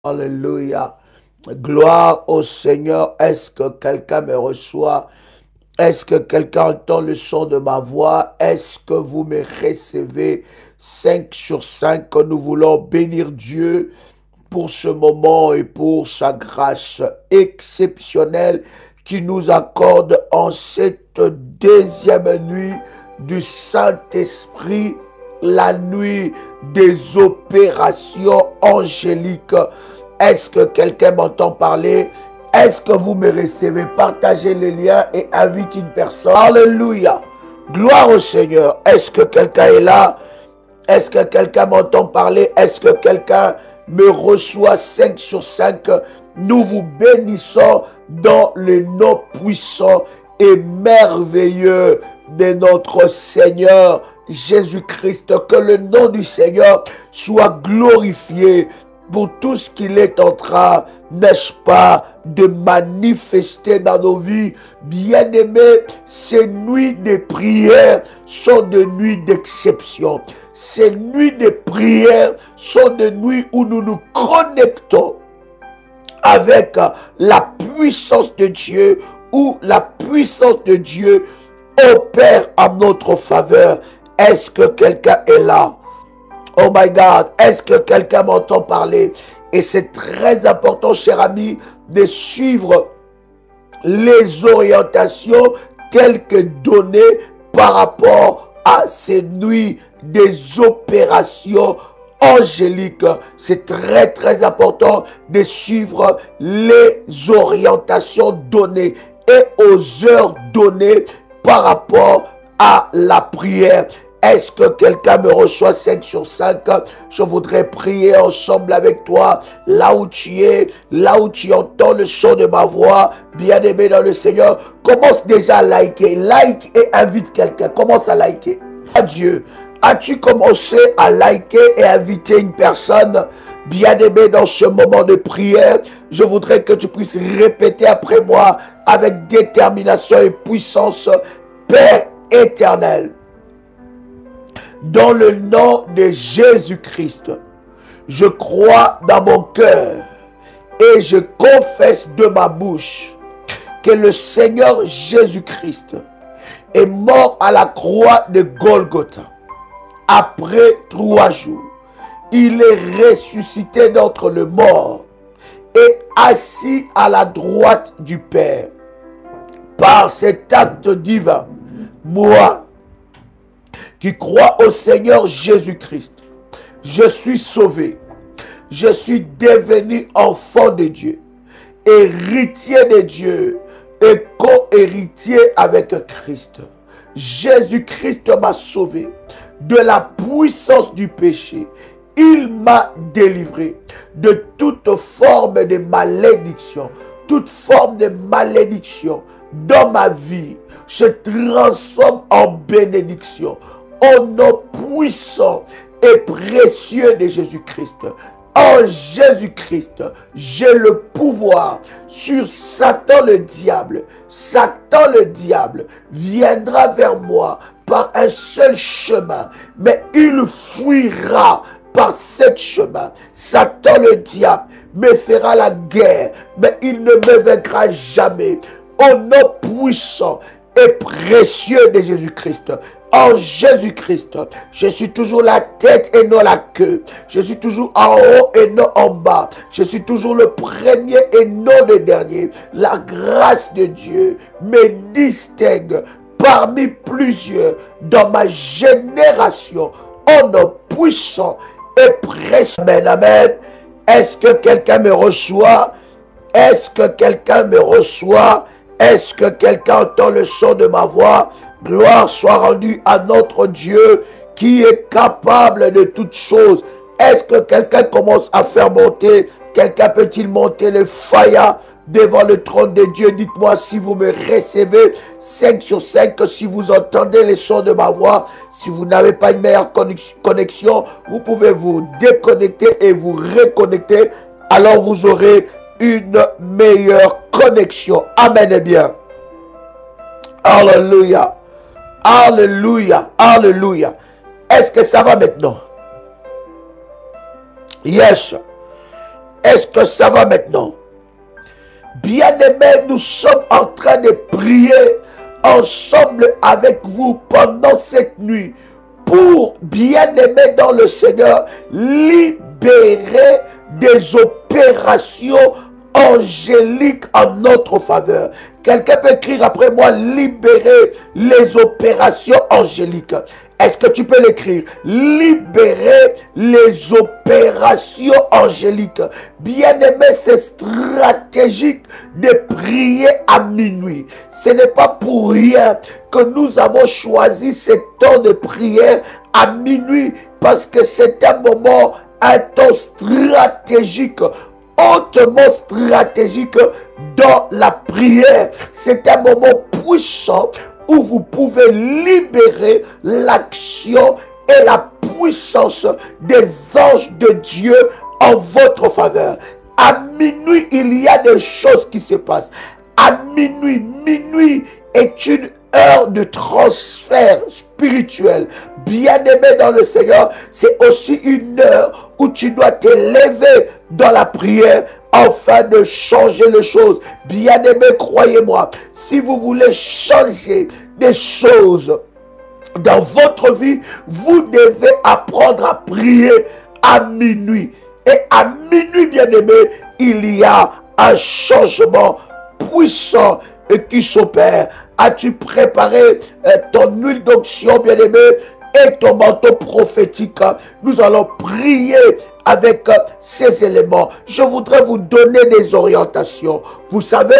Alléluia. Gloire au Seigneur. Est-ce que quelqu'un me reçoit? Est-ce que quelqu'un entend le son de ma voix? Est-ce que vous me recevez? 5 sur 5, nous voulons bénir Dieu pour ce moment et pour sa grâce exceptionnelle qui nous accorde en cette deuxième nuit du Saint-Esprit, la nuit des opérations angéliques. Est-ce que quelqu'un m'entend parler? Est-ce que vous me recevez? Partagez les liens et invite une personne. Alléluia. Gloire au Seigneur. Est-ce que quelqu'un est là? Est-ce que quelqu'un m'entend parler? Est-ce que quelqu'un me reçoit? 5 sur 5? Nous vous bénissons dans le nom puissant et merveilleux de notre Seigneur Jésus-Christ. Que le nom du Seigneur soit glorifié pour tout ce qu'il est en train, n'est-ce pas, de manifester dans nos vies. Bien-aimés, ces nuits de prière sont des nuits d'exception. Ces nuits de prière sont des nuits où nous nous connectons avec la puissance de Dieu, où la puissance de Dieu opère en notre faveur. Est-ce que quelqu'un est là? Oh my God, est-ce que quelqu'un m'entend parler? Et c'est très important, cher ami, de suivre les orientations telles que données par rapport à ces nuits des opérations angéliques. C'est très très important de suivre les orientations données et aux heures données par rapport à la prière. Est-ce que quelqu'un me reçoit? 5 sur 5? Je voudrais prier ensemble avec toi, là où tu es, là où tu entends le son de ma voix, bien-aimé dans le Seigneur. Commence déjà à liker. Like et invite quelqu'un. Commence à liker. Adieu. As-tu commencé à liker et inviter une personne? Bien-aimé dans ce moment de prière, je voudrais que tu puisses répéter après moi avec détermination et puissance. Père éternel, dans le nom de Jésus-Christ, je crois dans mon cœur et je confesse de ma bouche que le Seigneur Jésus-Christ est mort à la croix de Golgotha. Après 3 jours, il est ressuscité d'entre les morts et assis à la droite du Père. Par cet acte divin, moi, qui crois au Seigneur Jésus-Christ, je suis sauvé. Je suis devenu enfant de Dieu, héritier de Dieu et co-héritier avec Christ. Jésus-Christ m'a sauvé de la puissance du péché. Il m'a délivré de toute forme de malédiction. Toute forme de malédiction dans ma vie se transforme en bénédiction. Au nom puissant et précieux de Jésus-Christ. En Jésus-Christ, j'ai le pouvoir sur Satan le diable. Satan le diable viendra vers moi par un seul chemin, mais il fuira par ce chemin. Satan le diable me fera la guerre, mais il ne me vaincra jamais. Au nom puissant et précieux de Jésus-Christ. En Jésus-Christ, je suis toujours la tête et non la queue. Je suis toujours en haut et non en bas. Je suis toujours le premier et non le dernier. La grâce de Dieu me distingue parmi plusieurs dans ma génération. En nom puissant et précieux. Amen, amen. Est-ce que quelqu'un me reçoit? Est-ce que quelqu'un me reçoit? Est-ce que quelqu'un entend le son de ma voix? Gloire soit rendue à notre Dieu qui est capable de toutes choses. Est-ce que quelqu'un commence à faire monter? Quelqu'un peut-il monter le fire devant le trône de Dieu? Dites-moi si vous me recevez. 5 sur 5, si vous entendez les sons de ma voix. Si vous n'avez pas une meilleure connexion, vous pouvez vous déconnecter et vous reconnecter. Alors vous aurez une meilleure connexion. Amen et bien. Alléluia. Alléluia. Alléluia. Est-ce que ça va maintenant? Yes. Est-ce que ça va maintenant? Bien-aimés, nous sommes en train de prier ensemble avec vous pendant cette nuit pour, bien-aimés dans le Seigneur, libérer des opérations angéliques en notre faveur. Quelqu'un peut écrire après moi, libérer les opérations angéliques. Est-ce que tu peux l'écrire? Libérer les opérations angéliques. Bien-aimé, c'est stratégique de prier à minuit. Ce n'est pas pour rien que nous avons choisi ce temps de prière à minuit, parce que c'est un moment, un temps stratégique, hautement stratégique dans la prière. C'est un moment puissant où vous pouvez libérer l'action et la puissance des anges de Dieu en votre faveur. À minuit, il y a des choses qui se passent. À minuit, minuit est une heure de transfert spirituel. Bien-aimé dans le Seigneur, c'est aussi une heure où tu dois te lever dans la prière afin de changer les choses. Bien-aimé, croyez-moi, si vous voulez changer des choses dans votre vie, vous devez apprendre à prier à minuit. Et à minuit, bien-aimé, il y a un changement puissant qui s'opère. As-tu préparé ton huile d'onction, bien-aimé, et ton manteau prophétique? Nous allons prier avec ces éléments. Je voudrais vous donner des orientations. Vous savez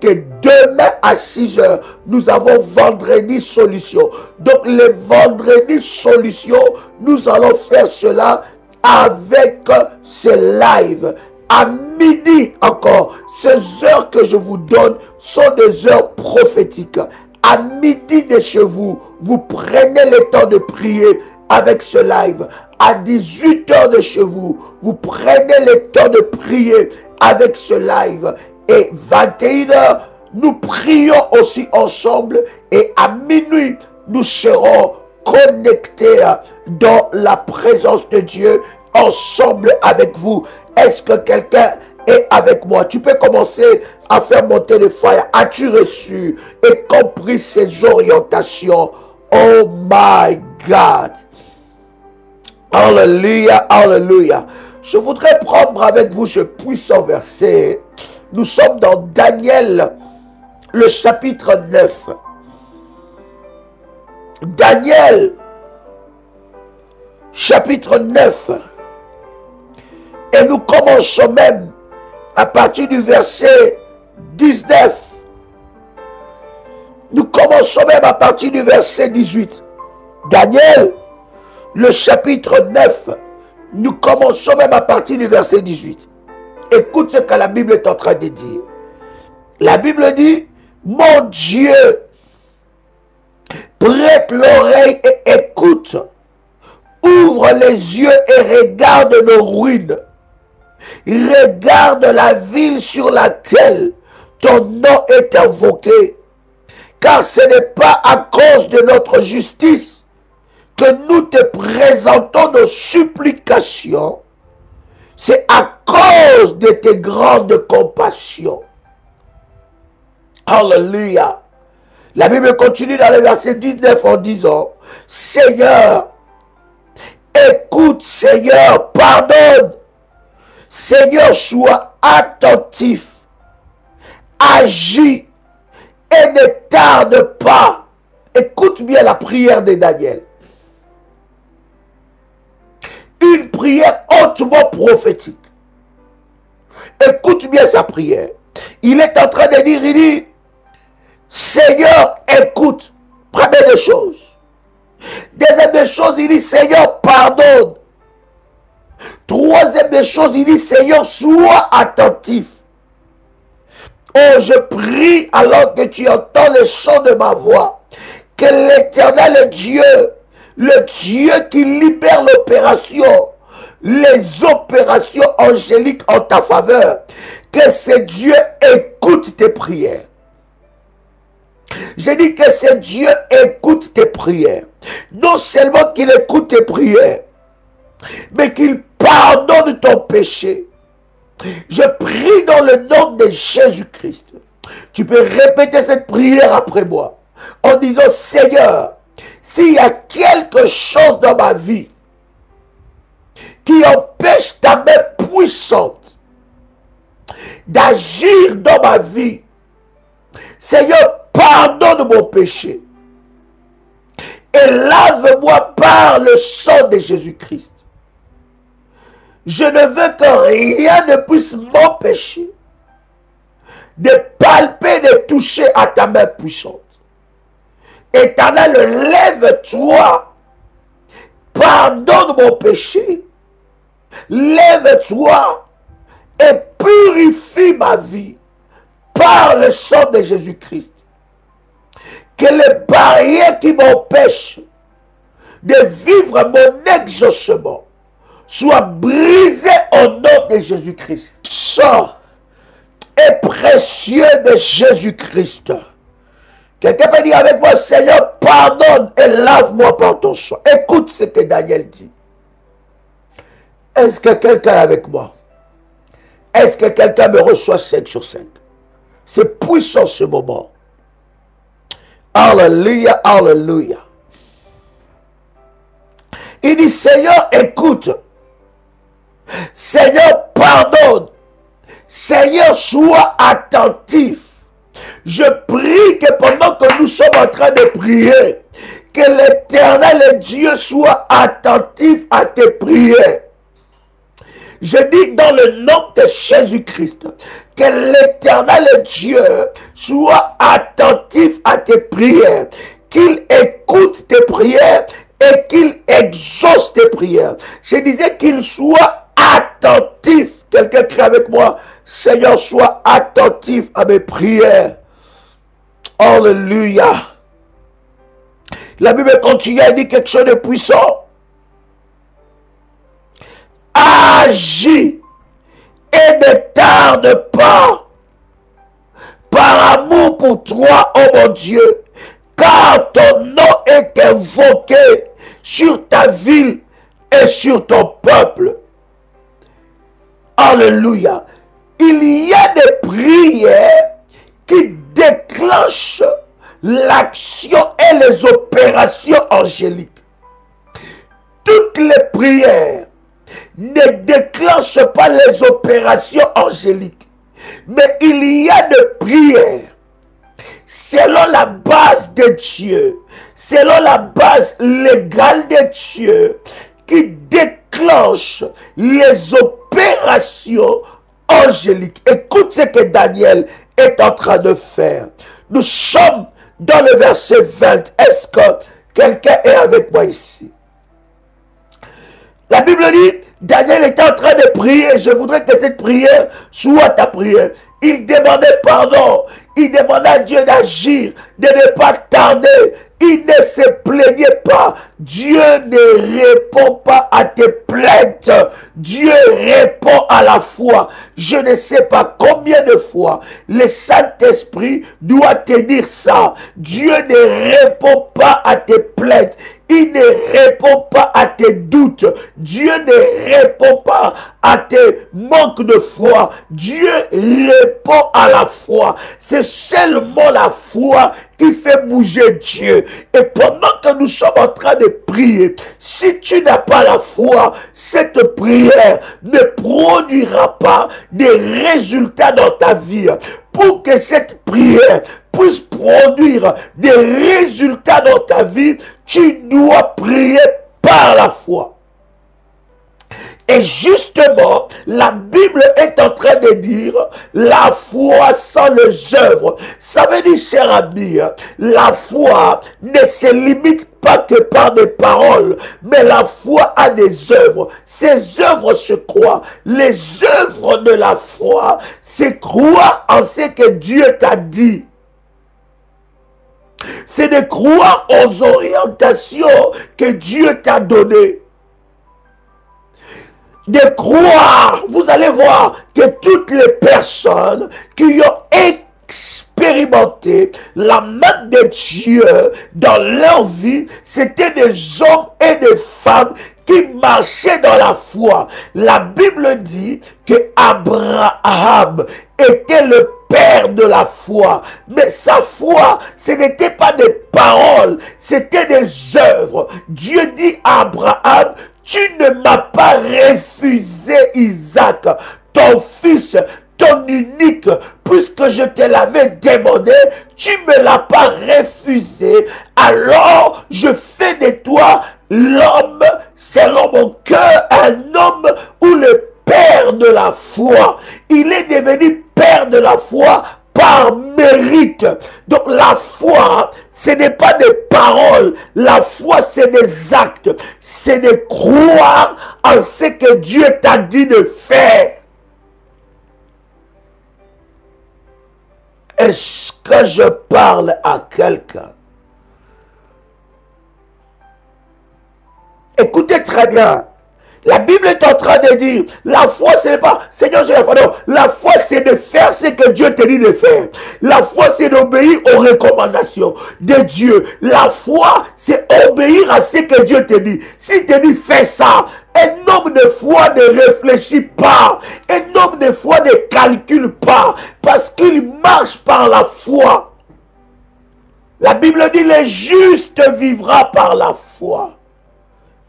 que demain à 6 heures, nous avons vendredi solution. Donc les vendredis solution, nous allons faire cela avec ce live. À midi encore, ces heures que je vous donne sont des heures prophétiques. À midi de chez vous, vous prenez le temps de prier avec ce live. À 18 heures de chez vous, vous prenez le temps de prier avec ce live. Et 21 heures, nous prions aussi ensemble. Et à minuit, nous serons connectés dans la présence de Dieu ensemble avec vous. Est-ce que quelqu'un est avec moi? Tu peux commencer à faire monter le fire. As-tu reçu et compris ces orientations? Oh my God! Alléluia, alléluia. Je voudrais prendre avec vous ce puissant verset. Nous sommes dans Daniel, le chapitre 9. Daniel, chapitre 9. Et nous commençons même à partir du verset 19. Nous commençons même à partir du verset 18. Daniel, le chapitre 9. Nous commençons même à partir du verset 18. Écoute ce que la Bible est en train de dire. La Bible dit, mon Dieu, prête l'oreille et écoute. Ouvre les yeux et regarde nos ruines. Regarde la ville sur laquelle ton nom est invoqué. Car ce n'est pas à cause de notre justice que nous te présentons nos supplications. C'est à cause de tes grandes compassions. Alléluia. La Bible continue dans le verset 19 en disant, Seigneur, écoute, Seigneur, pardonne. Seigneur, sois attentif, agis et ne tarde pas. Écoute bien la prière de Daniel. Une prière hautement prophétique. Écoute bien sa prière. Il est en train de dire, il dit, Seigneur, écoute. Première des choses. Deuxième des choses, il dit, Seigneur, pardonne. Troisième des choses, il dit, Seigneur, sois attentif. Oh, je prie alors que tu entends le son de ma voix, que l'Éternel Dieu, le Dieu qui libère l'opération, les opérations angéliques en ta faveur, que ce Dieu écoute tes prières. Je dis que ce Dieu écoute tes prières. Non seulement qu'il écoute tes prières, mais qu'il pardonne ton péché. Je prie dans le nom de Jésus-Christ. Tu peux répéter cette prière après moi en disant, Seigneur, s'il y a quelque chose dans ma vie qui empêche ta main puissante d'agir dans ma vie, Seigneur, pardonne mon péché et lave-moi par le sang de Jésus-Christ. Je ne veux que rien ne puisse m'empêcher de palper, de toucher à ta main puissante. Éternel, lève-toi, pardonne mon péché, lève-toi et purifie ma vie par le sang de Jésus-Christ. Que les barrières qui m'empêchent de vivre mon exaucement soient brisées au nom de Jésus-Christ. Sang est précieux de Jésus-Christ. Quelqu'un peut dire avec moi, Seigneur, pardonne et lave-moi par ton sang. Écoute ce que Daniel dit. Est-ce que quelqu'un est avec moi? Est-ce que quelqu'un me reçoit 5 sur 5? C'est puissant ce moment. Alléluia, alléluia. Il dit, Seigneur, écoute. Seigneur, pardonne. Seigneur, sois attentif. Je prie que pendant que nous sommes en train de prier, que l'Éternel Dieu soit attentif à tes prières. Je dis dans le nom de Jésus-Christ, que l'Éternel Dieu soit attentif à tes prières, qu'il écoute tes prières et qu'il exauce tes prières. Je disais qu'il soit attentif. Quelqu'un crie avec moi, Seigneur, sois attentif à mes prières. Alléluia. La Bible continue à dire quelque chose de puissant. Agis et ne tarde pas par amour pour toi, oh mon Dieu, car ton nom est invoqué sur ta ville et sur ton peuple. Alléluia. Il y a des prières qui déclenchent l'action et les opérations angéliques. Toutes les prières ne déclenchent pas les opérations angéliques. Mais il y a des prières selon la base de Dieu, selon la base légale de Dieu, qui déclenchent les opérations angéliques. Écoute ce que Daniel est en train de faire. Nous sommes dans le verset 20. Est-ce que quelqu'un est avec moi ici? La Bible dit, Daniel était en train de prier. Je voudrais que cette prière soit ta prière. Il demandait pardon. Il demandait à Dieu d'agir, de ne pas tarder. Il ne se plaignait pas. Dieu ne répond pas à tes plaintes. Dieu répond à la foi. Je ne sais pas combien de fois le Saint-Esprit doit te dire ça. Dieu ne répond pas à tes plaintes. Il ne répond pas à tes doutes. Dieu ne répond pas à tes manques de foi. Dieu répond à la foi. C'est seulement la foi qui fait bouger Dieu. Et pendant que nous sommes en train de prier, si tu n'as pas la foi, cette prière ne produira pas des résultats dans ta vie. Pour que cette prière puisse produire des résultats dans ta vie, tu dois prier par la foi. Et justement, la Bible est en train de dire la foi sans les œuvres. Ça veut dire, cher ami, la foi ne se limite pas que par des paroles, mais la foi a des œuvres. Ces œuvres, c'est quoi? Les œuvres de la foi, c'est croire en ce que Dieu t'a dit. C'est de croire aux orientations que Dieu t'a données. De croire, vous allez voir que toutes les personnes qui ont expérimenté la main de Dieu dans leur vie, c'était des hommes et des femmes qui marchait dans la foi. La Bible dit que Abraham était le père de la foi. Mais sa foi, ce n'était pas des paroles, c'était des œuvres. Dieu dit à Abraham, tu ne m'as pas refusé Isaac, ton fils, ton unique, puisque je te l'avais demandé, tu ne me l'as pas refusé, alors je fais de toi l'homme selon mon cœur, un homme ou le père de la foi. Il est devenu père de la foi par mérite. Donc la foi, ce n'est pas des paroles, la foi c'est des actes, c'est de croire en ce que Dieu t'a dit de faire. Est-ce que je parle à quelqu'un? Écoutez très bien. La Bible est en train de dire, la foi ce n'est pas, Seigneur j'ai la foi, non. La foi c'est de faire ce que Dieu te dit de faire. La foi c'est d'obéir aux recommandations de Dieu. La foi c'est obéir à ce que Dieu te dit. S'il te dit fais ça, un homme de foi ne réfléchit pas. Un homme de foi ne calcule pas. Parce qu'il marche par la foi. La Bible dit le juste vivra par la foi.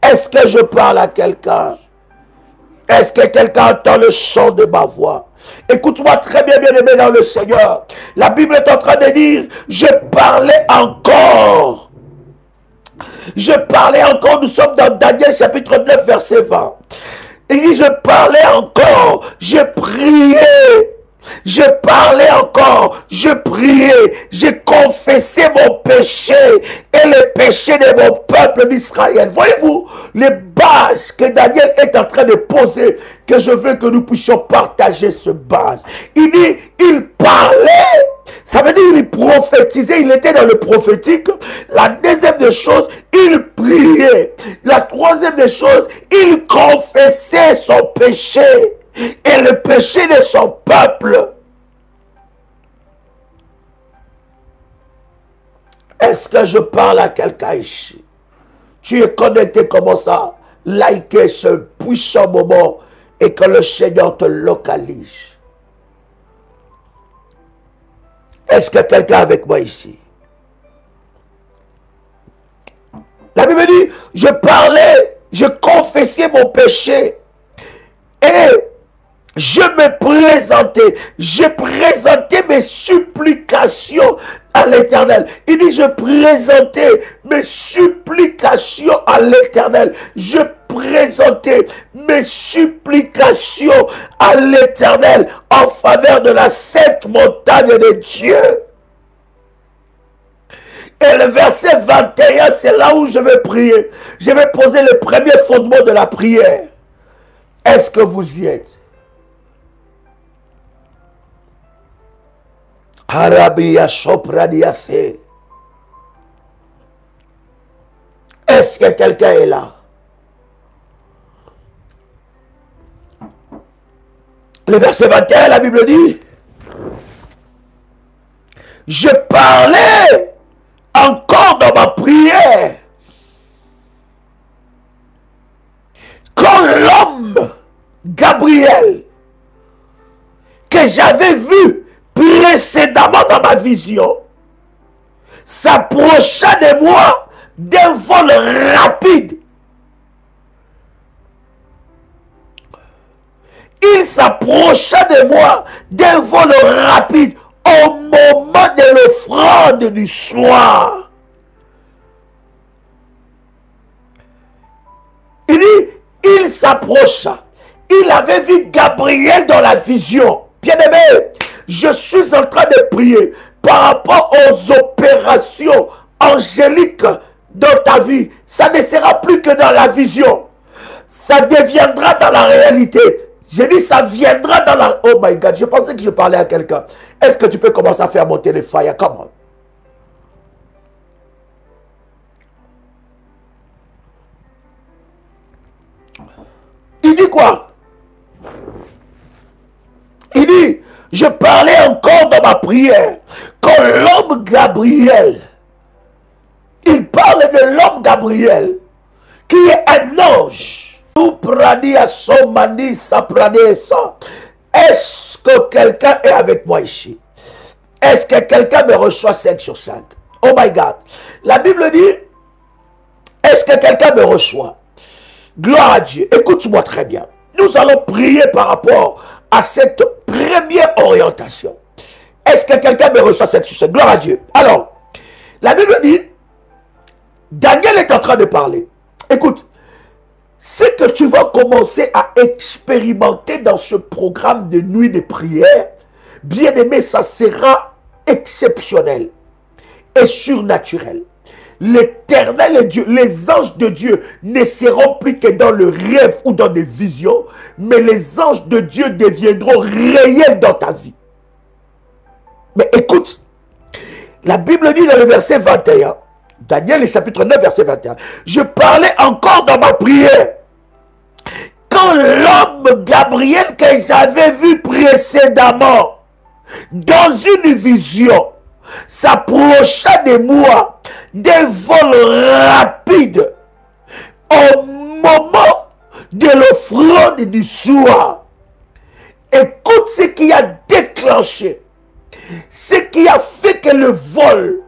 Est-ce que je parle à quelqu'un? Est-ce que quelqu'un entend le son de ma voix? Écoute-moi très bien, bien-aimé dans le Seigneur. La Bible est en train de dire, je parlais encore. Je parlais encore, nous sommes dans Daniel chapitre 9, verset 20. Il dit, je parlais encore, je priais. Je parlais encore, je priais, je confessais mon péché et le péché de mon peuple d'Israël. Voyez-vous les bases que Daniel est en train de poser, que je veux que nous puissions partager ce base. Il dit, il parlait, ça veut dire il prophétisait, il était dans le prophétique. La deuxième des choses, il priait. La troisième des choses, il confessait son péché et le péché de son peuple. Est-ce que je parle à quelqu'un ici? Tu es connecté comme ça, liker ce puissant moment et que le Seigneur te localise. Est-ce que quelqu'un est avec moi ici? La Bible dit, je parlais, je confessais mon péché et je me présentais, je présentais mes supplications à l'Éternel. Il dit, je présentais mes supplications à l'Éternel. Je présentais mes supplications à l'Éternel en faveur de la sainte montagne de Dieu. Et le verset 21, c'est là où je vais prier. Je vais poser le premier fondement de la prière. Est-ce que vous y êtes? Arabia Sopradiase. Est-ce que quelqu'un est là? Le verset 21, la Bible dit, je parlais encore dans ma prière quand l'homme Gabriel que j'avais vu précédemment dans ma vision s'approcha de moi d'un vol rapide. Il s'approcha de moi d'un vol rapide au moment de l'offrande du soir. Il dit, il s'approcha. Il avait vu Gabriel dans la vision. Bien-aimé, je suis en train de prier par rapport aux opérations angéliques dans ta vie. Ça ne sera plus que dans la vision. Ça deviendra dans la réalité. J'ai dit ça viendra dans la... Oh my God, je pensais que je parlais à quelqu'un. Est-ce que tu peux commencer à faire monter les fire? Comment? Il dit quoi? Il dit, je parlais encore dans ma prière quand l'homme Gabriel, il parle de l'homme Gabriel qui est un ange. Est-ce que quelqu'un est avec moi ici? Est-ce que quelqu'un me reçoit 5 sur 5? Oh my God. La Bible dit, est-ce que quelqu'un me reçoit? Gloire à Dieu. Écoute-moi très bien. Nous allons prier par rapport à cette première orientation. Est-ce que quelqu'un me reçoit 5 sur 5? Gloire à Dieu. Alors, la Bible dit, Daniel est en train de parler. Écoute, ce que tu vas commencer à expérimenter dans ce programme de nuit de prière, bien aimé, ça sera exceptionnel et surnaturel. L'Éternel est Dieu. Les anges de Dieu ne seront plus que dans le rêve ou dans des visions, mais les anges de Dieu deviendront réels dans ta vie. Mais écoute, la Bible dit dans le verset 21, Daniel, le chapitre 9, verset 21, je parlais encore dans ma prière, quand l'homme Gabriel que j'avais vu précédemment, dans une vision, s'approcha de moi d'un vol rapide au moment de l'offrande du soir. Écoute ce qui a déclenché, ce qui a fait que le vol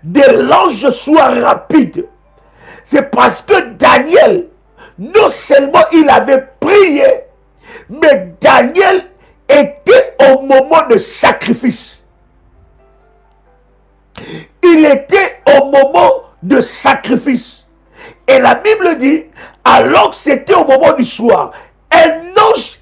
de l'ange soit rapide. C'est parce que Daniel, non seulement il avait prié, mais Daniel était au moment de sacrifice. Il était au moment de sacrifice. Et la Bible dit, alors que c'était au moment du soir, un ange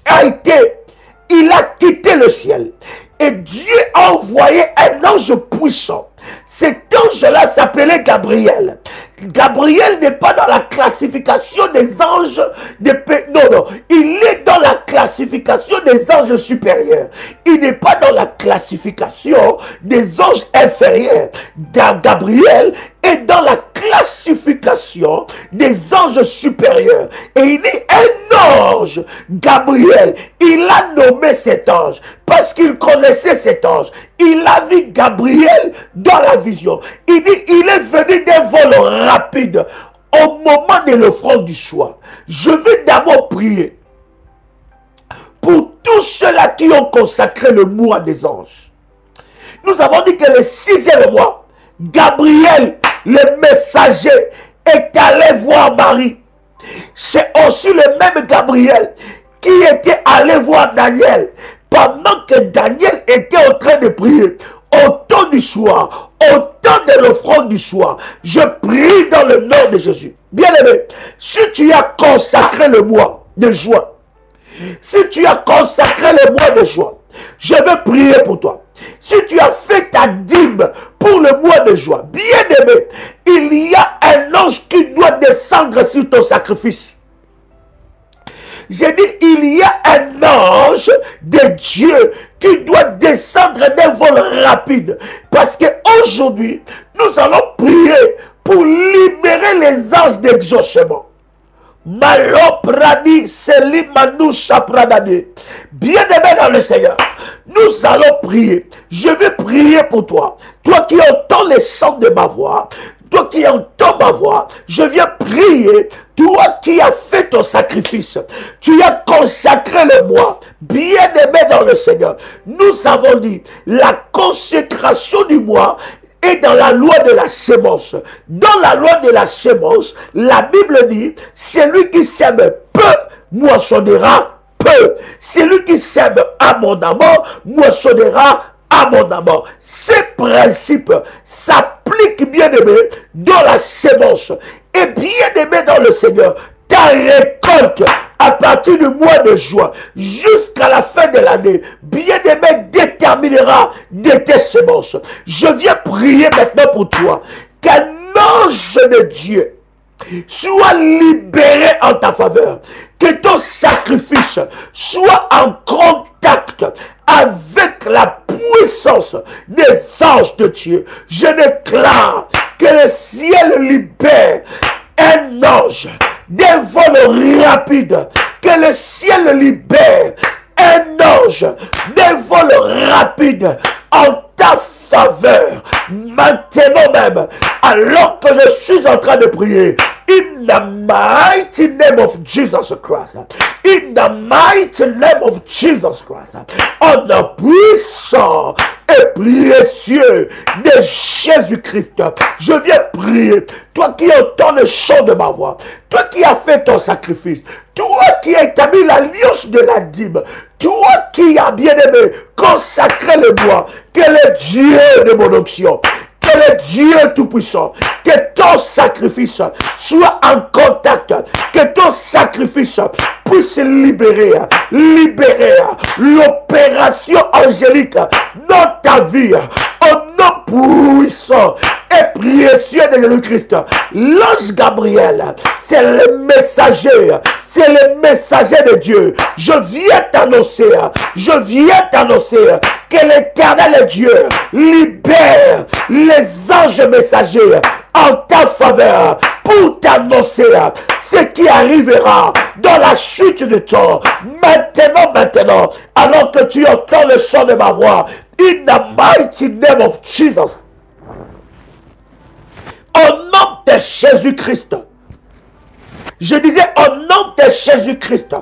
il a quitté le ciel. Et Dieu a envoyé un ange puissant. Cet ange-là s'appelait Gabriel. Gabriel n'est pas dans la classification des anges non, il est dans la classification des anges supérieurs. Il n'est pas dans la classification des anges inférieurs. Gabriel est dans la classification des anges supérieurs. Et il est un ange. Gabriel, il a nommé cet ange parce qu'il connaissait cet ange. Il a vu Gabriel dans la vision. Il dit, il est venu d'un vol rapide au moment de l'offrande du soir. Je vais d'abord prier pour tous ceux-là qui ont consacré le mois des anges. Nous avons dit que le 6e mois, Gabriel, le messager, est allé voir Marie. C'est aussi le même Gabriel qui était allé voir Daniel pendant que Daniel était en train de prier. Au temps du soir, au temps de l'offrande du soir, je prie dans le nom de Jésus. Bien-aimé, si tu as consacré le mois de juin, si tu as consacré le mois de juin, je vais prier pour toi. Si tu as fait ta dîme pour le mois de juin, bien-aimé, il y a un ange qui doit descendre sur ton sacrifice. J'ai dit, il y a un ange de Dieu qui doit descendre d'un vol rapide. Parce qu'aujourd'hui, nous allons prier pour libérer les anges d'exaucement. Maloprani Selimanoucha Pradani. Bien-aimé dans le Seigneur, nous allons prier. Je vais prier pour toi. Toi qui entends les sons de ma voix, toi qui entends ma voix, je viens prier. Toi qui as fait ton sacrifice, tu as consacré le mois, bien-aimé dans le Seigneur. Nous avons dit, la consécration du mois est dans la loi de la sémence. Dans la loi de la sémence, la Bible dit, celui qui sème peu, moissonnera peu. Celui qui sème abondamment, moissonnera abondamment. Ces principes s'appliquent, bien-aimé, dans la sémence. Et bien-aimé dans le Seigneur, ta récolte à partir du mois de juin jusqu'à la fin de l'année, bien-aimé, déterminera de tes semences. Je viens prier maintenant pour toi qu'un ange de Dieu soit libéré en ta faveur, que ton sacrifice soit en contact avec la puissance des anges de Dieu. Je déclare que le ciel libère un ange d'un vol rapide, que le ciel libère un ange d'un vol rapide en ta faveur. Maintenant même, alors que je suis en train de prier, In the mighty name of Jesus Christ. In the mighty name of Jesus Christ. En le puissant et précieux de Jésus-Christ, je viens prier. Toi qui entends le chant de ma voix, toi qui as fait ton sacrifice, toi qui as établi l'alliance de la dîme, toi qui as bien aimé consacré le bois, que le Dieu de mon onction, que le Dieu Tout-Puissant, que ton sacrifice soit en contact, que ton sacrifice puisse libérer l'opération angélique dans ta vie, au nom puissant et précieux de Jésus-Christ. L'ange Gabriel, c'est le messager de Dieu. Je viens t'annoncer que l'Éternel Dieu libère les anges messagers en ta faveur pour t'annoncer ce qui arrivera dans la suite du temps. Maintenant, alors que tu entends le chant de ma voix, in the mighty name of Jesus, au nom de Jésus-Christ, je disais au nom de Jésus-Christ,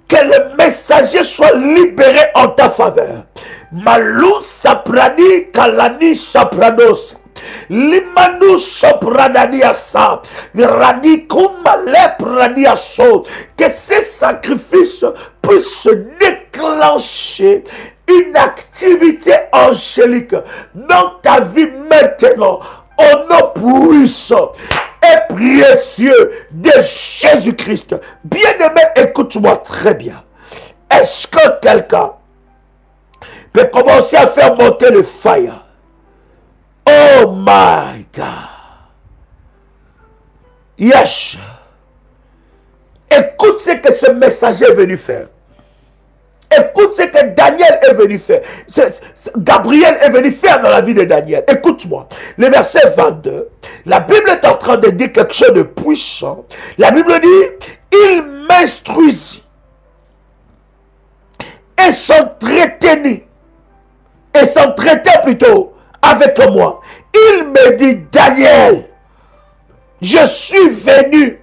que le messager soit libéré en ta faveur. Malou saprani kalani saprados. Limanu sopradaniasa. Radikuma lepraniaso. Que ces sacrifices puissent déclencher une activité angélique dans ta vie maintenant. Au nom puissant et précieux de Jésus-Christ. Bien-aimé, écoute-moi très bien. Est-ce que quelqu'un peut commencer à faire monter le fire? Oh my God. Yes. Écoute ce que ce messager est venu faire. Écoute ce que Daniel est venu faire. Gabriel est venu faire dans la vie de Daniel. Écoute-moi. Le verset 22. La Bible est en train de dire quelque chose de puissant. La Bible dit, il m'instruisit et s'entretenit. Et s'entretait plutôt avec moi. Il me dit, Daniel, je suis venu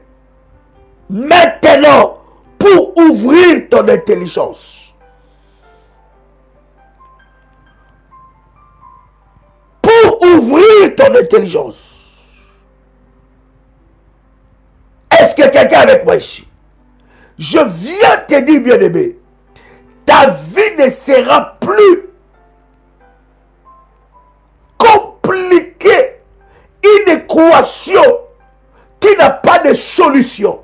maintenant pour ouvrir ton intelligence. Pour ouvrir ton intelligence. Est-ce que quelqu'un avec moi ici? Je viens te dire, bien-aimé, ta vie ne sera plus compliquée, une équation qui n'a pas de solution.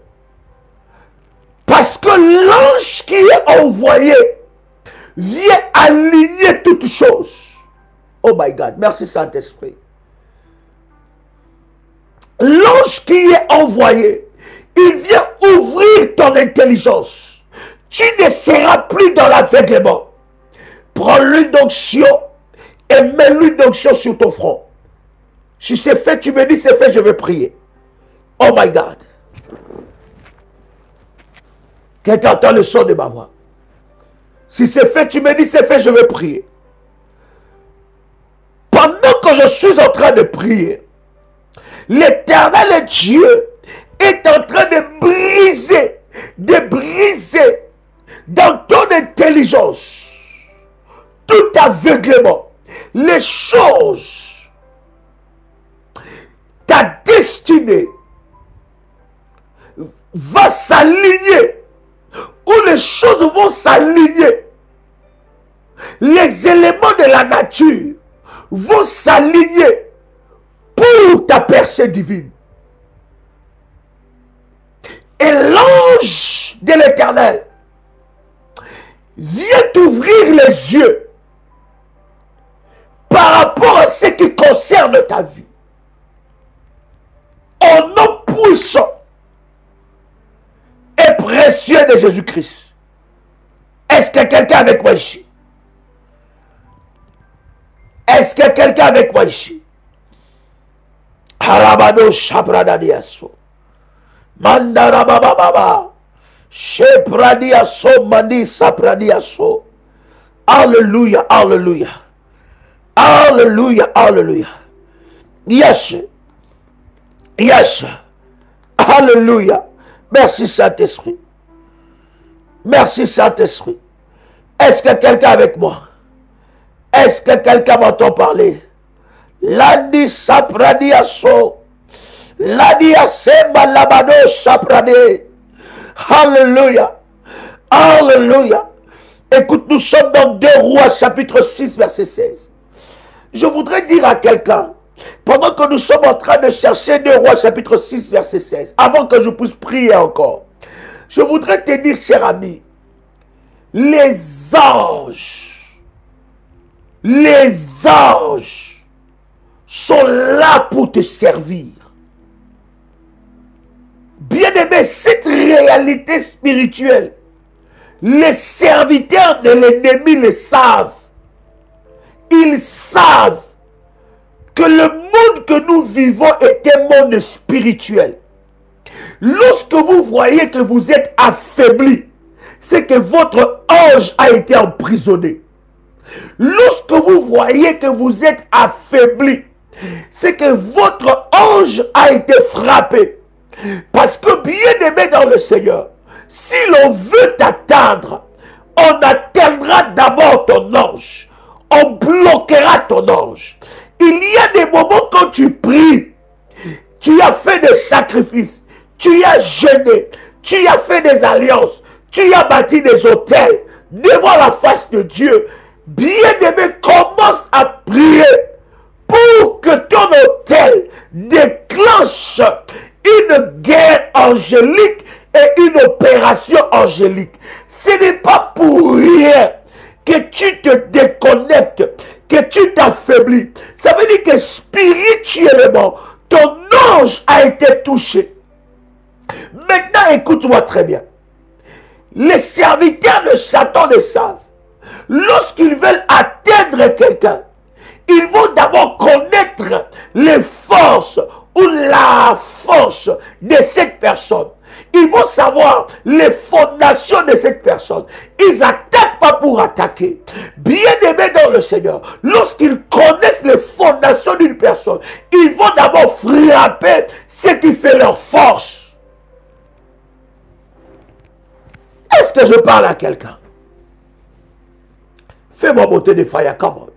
Parce que l'ange qui est envoyé vient aligner toutes choses. Oh my God, merci Saint-Esprit. L'ange qui est envoyé, il vient ouvrir ton intelligence. Tu ne seras plus dans l'aveuglement. Prends l'huile d'onction et mets l'huile d'onction sur ton front. Si c'est fait, tu me dis c'est fait, je vais prier. Oh my God. Quelqu'un entend le son de ma voix. Si c'est fait, tu me dis c'est fait, je vais prier. Pendant que je suis en train de prier, l'Éternel Dieu est en train de briser dans ton intelligence tout aveuglement, les choses, ta destinée va s'aligner, où les choses vont s'aligner, les éléments de la nature vont s'aligner pour ta percée divine. Et l'ange de l'Éternel vient t'ouvrir les yeux par rapport à ce qui concerne ta vie. Au nom puissant et précieux de Jésus-Christ. Est-ce que quelqu'un avec moi ici? Est-ce que quelqu'un avec moi ici? Harabado Shabradadiaso. Mandarabababa. Shepradiaso Mandi Sapradiaso. Alléluia, alléluia. Alléluia, alléluia. Yes. Yes. Alléluia. Merci Saint-Esprit. Merci Saint-Esprit. Est-ce que quelqu'un est avec moi? Est-ce que quelqu'un m'entend parler? Landi sapradiaso. Landi asema labado saprade. Alléluia. Alléluia. Écoute, nous sommes dans 2 Rois chapitre 6 verset 16. Je voudrais dire à quelqu'un, pendant que nous sommes en train de chercher 2 Rois chapitre 6 verset 16, avant que je puisse prier encore, je voudrais te dire, cher ami, les anges sont là pour te servir. Bien-aimé, cette réalité spirituelle, les serviteurs de l'ennemi le savent. Ils savent que le monde que nous vivons est un monde spirituel. Lorsque vous voyez que vous êtes affaibli, c'est que votre ange a été emprisonné. Lorsque vous voyez que vous êtes affaibli, c'est que votre ange a été frappé. Parce que bien aimé dans le Seigneur, si l'on veut t'atteindre, on atteindra d'abord ton ange. On bloquera ton ange. Il y a des moments quand tu pries, tu as fait des sacrifices, tu as jeûné, tu as fait des alliances, tu as bâti des autels devant la face de Dieu. Bien-aimé, commence à prier pour que ton autel déclenche une guerre angélique et une opération angélique. Ce n'est pas pour rien que tu te déconnectes, que tu t'affaiblis. Ça veut dire que spirituellement, ton ange a été touché. Maintenant, écoute-moi très bien. Les serviteurs de Satan le savent. Lorsqu'ils veulent atteindre quelqu'un, ils vont d'abord connaître les forces ou la force de cette personne. Ils vont savoir les fondations de cette personne. Ils n'attaquent pas pour attaquer. Bien-aimés dans le Seigneur, lorsqu'ils connaissent les fondations d'une personne, ils vont d'abord frapper ce qui fait leur force. Est-ce que je parle à quelqu'un? Fais-moi monter des failles à Cameroun.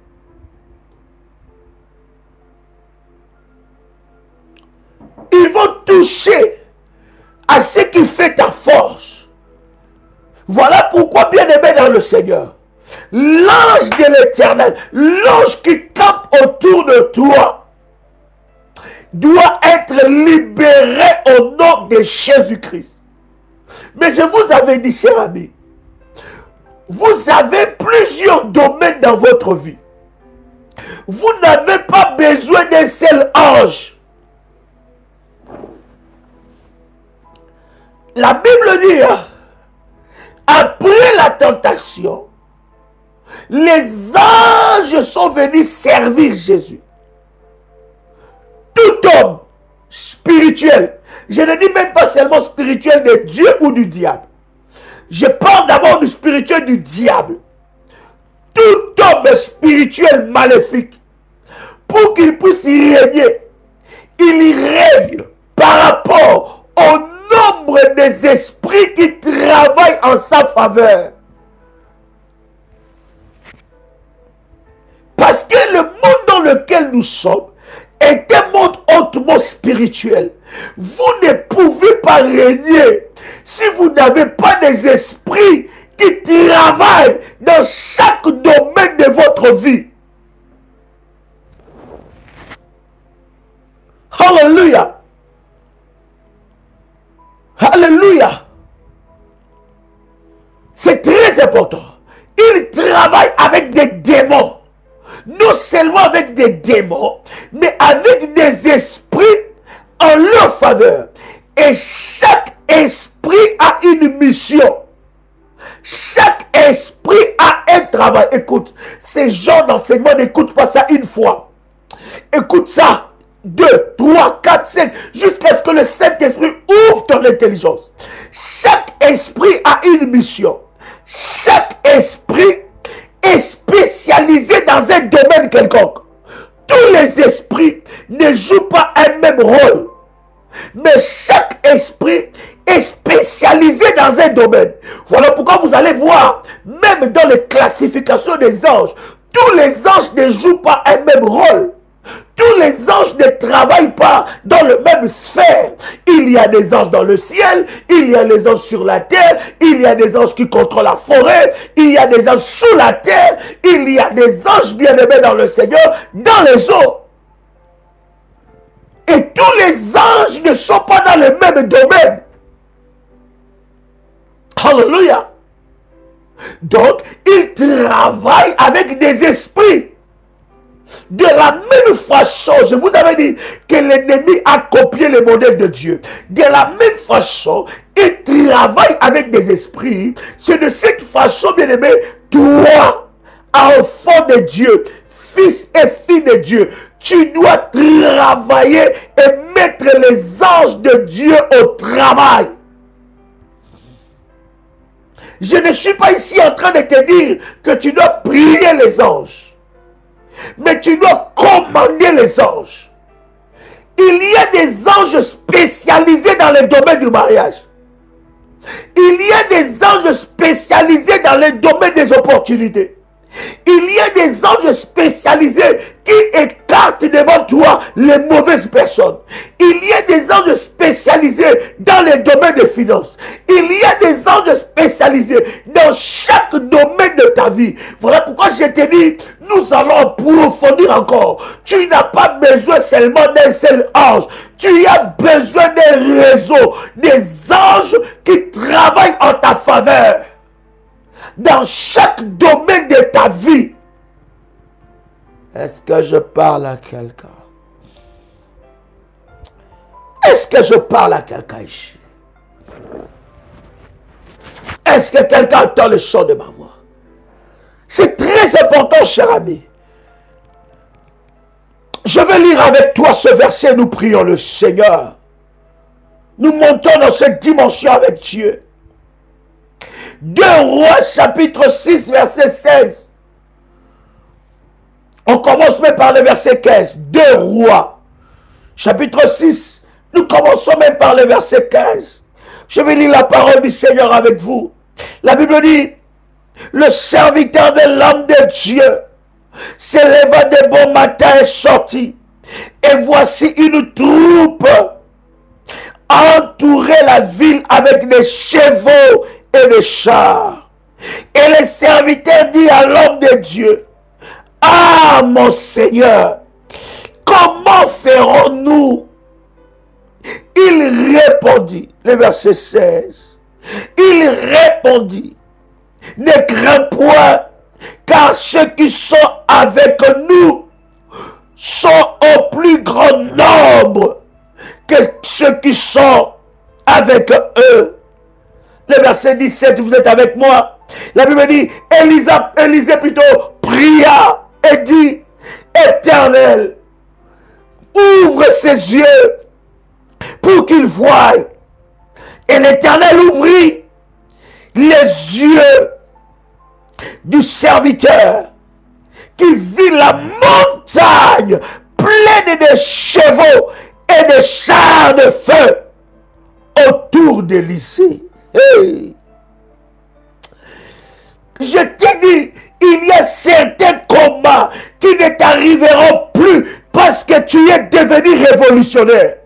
Ils vont toucher à ce qui fait ta force. Voilà pourquoi, bien-aimé dans le Seigneur, l'ange de l'Éternel, l'ange qui campe autour de toi, doit être libéré au nom de Jésus-Christ. Mais je vous avais dit, cher ami, vous avez plusieurs domaines dans votre vie. Vous n'avez pas besoin d'un seul ange. La Bible dit, après la tentation, les anges sont venus servir Jésus. Tout homme spirituel, je ne dis même pas seulement spirituel de Dieu ou du diable. Je parle d'abord du spirituel du diable. Tout homme spirituel maléfique, pour qu'il puisse y régner, il règne par rapport au nombre des esprits qui travaillent en sa faveur. Parce que le monde dans lequel nous sommes est un monde hautement spirituel. Vous ne pouvez pas régner si vous n'avez pas des esprits qui travaillent dans chaque domaine de votre vie. Alléluia. Alléluia. C'est très important. Ils travaillent avec des démons. Non seulement avec des démons, mais avec des esprits en leur faveur. Et chaque esprit a une mission. Chaque esprit a un travail. Écoute, ces gens d'enseignement n'écoutent pas ça une fois. Écoute ça 2, 3, 4, 5, jusqu'à ce que le Saint-Esprit ouvre ton intelligence. Chaque esprit a une mission. Chaque esprit est spécialisé dans un domaine quelconque. Tous les esprits ne jouent pas un même rôle. Mais chaque esprit est spécialisé dans un domaine. Voilà pourquoi vous allez voir, même dans les classifications des anges, tous les anges ne jouent pas un même rôle. Tous les anges ne travaillent pas dans le même sphère. Il y a des anges dans le ciel, il y a des anges sur la terre, il y a des anges qui contrôlent la forêt, il y a des anges sous la terre, il y a des anges bien-aimés dans le Seigneur, dans les eaux. Et tous les anges ne sont pas dans le même domaine. Alléluia. Donc, ils travaillent avec des esprits. De la même façon, je vous avais dit que l'ennemi a copié le modèle de Dieu. De la même façon, il travaille avec des esprits. C'est de cette façon, bien-aimé, toi, enfant de Dieu, fils et fille de Dieu, tu dois travailler et mettre les anges de Dieu au travail. Je ne suis pas ici en train de te dire que tu dois prier les anges. Mais tu dois commander les anges. Il y a des anges spécialisés dans le domaine du mariage. Il y a des anges spécialisés dans le domaine des opportunités. Il y a des anges spécialisés qui écartent devant toi les mauvaises personnes. Il y a des anges spécialisés dans le domaine des finances. Il y a des anges spécialisés dans chaque domaine de ta vie. Voilà pourquoi je te dis, nous allons approfondir encore. Tu n'as pas besoin seulement d'un seul ange. Tu as besoin d'un réseau, des anges qui travaillent en ta faveur. Dans chaque domaine de ta vie. Est-ce que je parle à quelqu'un? Est-ce que je parle à quelqu'un ici? Est-ce que quelqu'un entend le son de ma voix? C'est très important, cher ami. Je vais lire avec toi ce verset. Nous prions le Seigneur. Nous montons dans cette dimension avec Dieu. 2 Rois chapitre 6 verset 16. On commence même par le verset 15. 2 Rois chapitre 6. Nous commençons même par le verset 15. Je vais lire la parole du Seigneur avec vous. La Bible dit, le serviteur de l'homme de Dieu s'éleva de bon matin et sortit. Et voici une troupe entourait la ville avec des chevaux et des chars. Et le serviteur dit à l'homme de Dieu, ah mon Seigneur, comment ferons-nous? Il répondit, le verset 16, il répondit, ne crains point, car ceux qui sont avec nous sont au plus grand nombre que ceux qui sont avec eux. Le verset 17, vous êtes avec moi. La Bible dit, Élisée plutôt pria et dit, Éternel, ouvre ses yeux pour qu'il voie. Et l'Éternel ouvrit les yeux du serviteur qui vit la montagne pleine de chevaux et de chars de feu autour d'Élysée. Hey. Je te dis, il y a certains combats qui ne t'arriveront plus parce que tu es devenu révolutionnaire.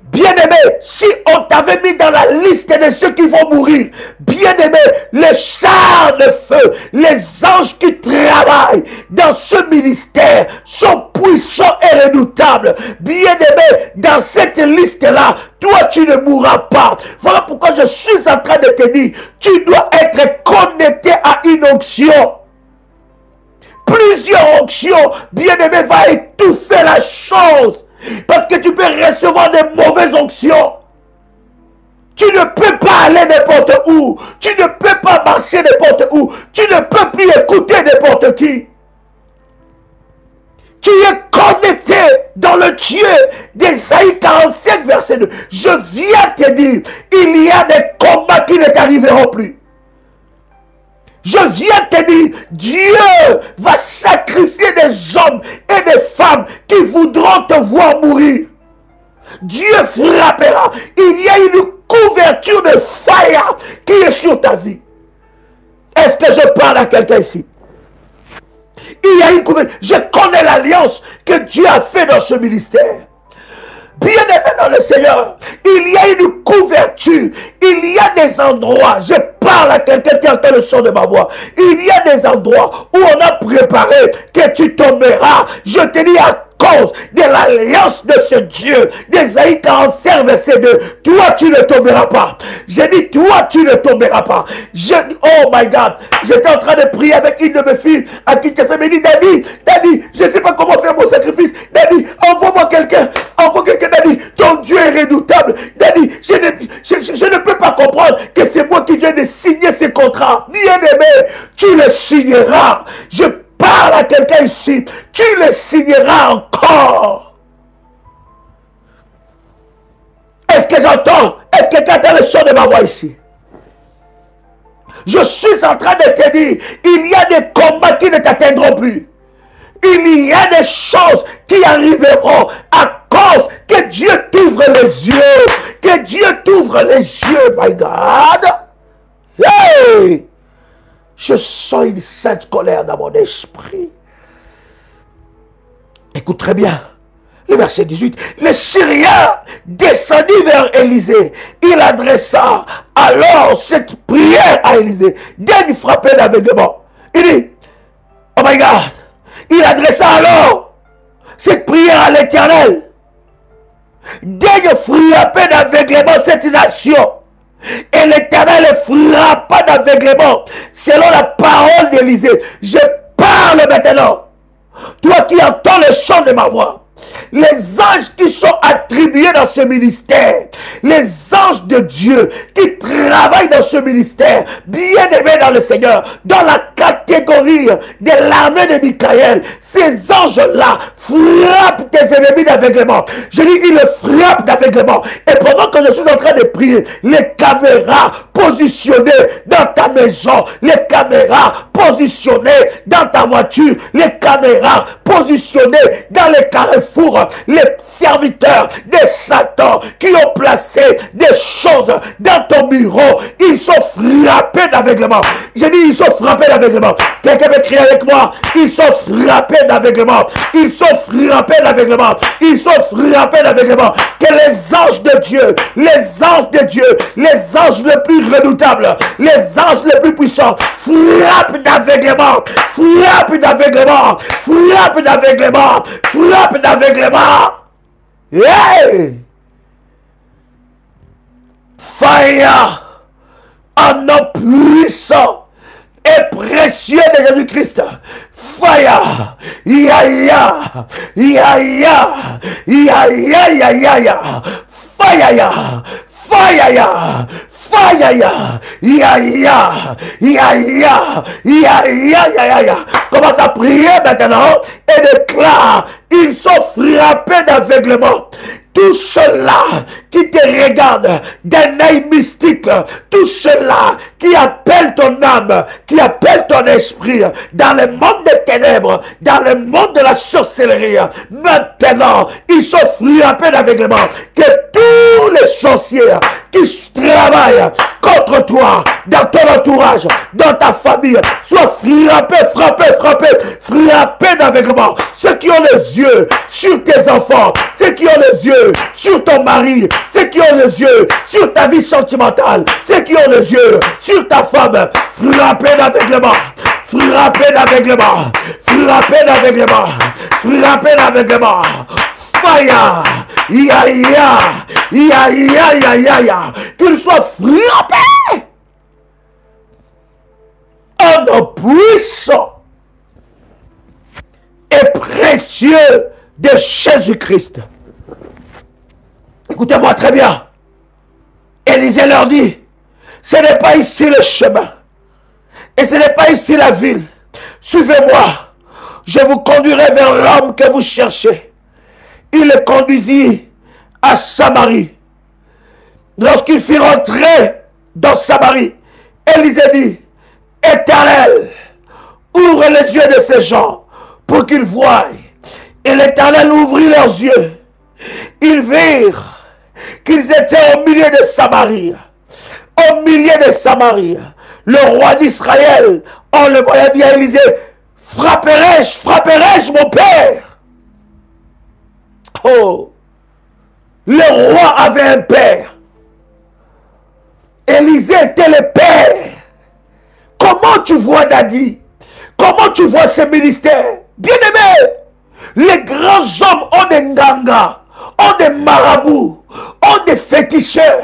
Bien-aimé, si on t'avait mis dans la liste de ceux qui vont mourir, bien-aimé, les chars de feu, les anges qui travaillent dans ce ministère sont puissants et redoutables. Bien-aimé, dans cette liste-là, toi tu ne mourras pas. Voilà pourquoi je suis en train de te dire, tu dois être connecté à une onction. Plusieurs onctions, bien-aimé, va étouffer la chose. Parce que tu peux recevoir des mauvaises onctions. Tu ne peux pas aller n'importe où. Tu ne peux pas marcher n'importe où. Tu ne peux plus écouter n'importe qui. Tu es connecté dans le Dieu d'Ésaïe 45 verset 2. Je viens te dire, il y a des combats qui ne t'arriveront plus. Je viens te dire, Dieu va sacrifier des hommes et des femmes qui voudront te voir mourir. Dieu frappera. Il y a une couverture de fire qui est sur ta vie. Est-ce que je parle à quelqu'un ici? Il y a une couverture. Je connais l'alliance que Dieu a fait dans ce ministère. Bien-aimé dans le Seigneur, il y a une couverture, il y a des endroits, je parle à quelqu'un qui entend le son de ma voix, il y a des endroits où on a préparé que tu tomberas. Je te dis à cause de l'alliance de ce Dieu, d'Ésaïe 45, verset 2, toi tu ne tomberas pas. J'ai dit, toi tu ne tomberas pas. Oh my God, j'étais en train de prier avec une de mes filles à qui elle me dit, Daddy, je ne sais pas comment faire mon sacrifice. Daddy, envoie-moi quelqu'un, Daddy, ton Dieu est redoutable. Daddy, je ne peux pas comprendre que c'est moi qui viens de signer ces contrats. Bien-aimé, tu le signeras. Je parle à quelqu'un ici, tu le signeras encore. Est-ce que j'entends? Est-ce que quelqu'un entend le son de ma voix ici? Je suis en train de te dire, il y a des combats qui ne t'atteindront plus. Il y a des choses qui arriveront à cause que Dieu t'ouvre les yeux. Que Dieu t'ouvre les yeux, my God. Hey! Je sens une sainte colère dans mon esprit. Écoute très bien. Le verset 18. Le Syrien descendit vers Élisée. Il adressa alors cette prière à Élisée. Dès qu'il frappait l'aveuglement. Il dit, oh my God. Il adressa alors cette prière à l'Éternel. Dès qu'il frappait d'aveuglement cette nation. Et l'Éternel frappa d'aveuglement selon la parole d'Élisée. Je parle maintenant. Toi qui entends le son de ma voix. Les anges qui sont attribués dans ce ministère, les anges de Dieu qui travaillent dans ce ministère, bien aimés dans le Seigneur, dans la catégorie de l'armée de Michaël, ces anges-là frappent tes ennemis d'aveuglement. Je dis, ils le frappent d'aveuglement. Et pendant que je suis en train de prier, les caméras positionnées dans ta maison, les caméras positionnées dans ta voiture, les caméras positionnées dans les carrefours, les serviteurs de Satan qui ont placé des choses dans ton bureau, ils sont frappés d'aveuglement. J'ai dit, ils sont frappés d'aveuglement. Quelqu'un peut crier avec moi, ils sont frappés d'aveuglement. Ils sont frappés d'aveuglement. Ils sont frappés d'aveuglement. Que les anges de Dieu, les anges de Dieu, les anges les plus redoutables, les anges les plus puissants, frappent d'aveuglement, frappent d'aveuglement, frappent d'aveuglement, frappent d'aveuglement. Hey! Fire en nom puissant et précieux de Jésus-Christ. Fire! Ya ya! Ya ya! Ya ya ya ya ya! Fire ya! Fire ya! Fire ya! Ya ya! Ya ya! Ya ya ya ya! Commence à prier maintenant et déclare, ils sont frappés d'aveuglement. Tout cela qui te regarde d'un œil mystique, tout cela qui appelle ton âme, qui appelle ton esprit dans le monde des ténèbres, dans le monde de la sorcellerie, maintenant, ils sont frappés d'aveuglement. Que tous les sorciers qui travaillent contre toi, dans ton entourage, dans ta famille, soient frappés d'aveuglement. Ceux qui ont les yeux sur tes enfants, ceux qui ont les yeux sur ton mari, ceux qui ont les yeux sur ta vie sentimentale, ceux qui ont les yeux sur ta femme, frappés d'aveuglement, frappés d'aveuglement, frappés d'aveuglement, frappés d'aveuglement. Fire! Ya ya! Ya ya ya ya ya! Qu'ils soient frappés! En nom puissant et précieux de Jésus-Christ. Écoutez-moi très bien. Élisée leur dit, ce n'est pas ici le chemin. Et ce n'est pas ici la ville. Suivez-moi. Je vous conduirai vers l'homme que vous cherchez. Il le conduisit à Samarie. Lorsqu'il fit rentrer dans Samarie, Élisée dit, Éternel, ouvre les yeux de ces gens pour qu'ils voient. Et l'Éternel ouvrit leurs yeux. Ils virent qu'ils étaient au milieu de Samarie. Au milieu de Samarie. Le roi d'Israël, en le voyant, dit à Élisée, frapperai-je mon père? Oh, le roi avait un père. Élisée était le père. Comment tu vois Dadi? Comment tu vois ce ministère? Bien-aimé, les grands hommes ont des nganga, ont des marabouts, ont des féticheurs.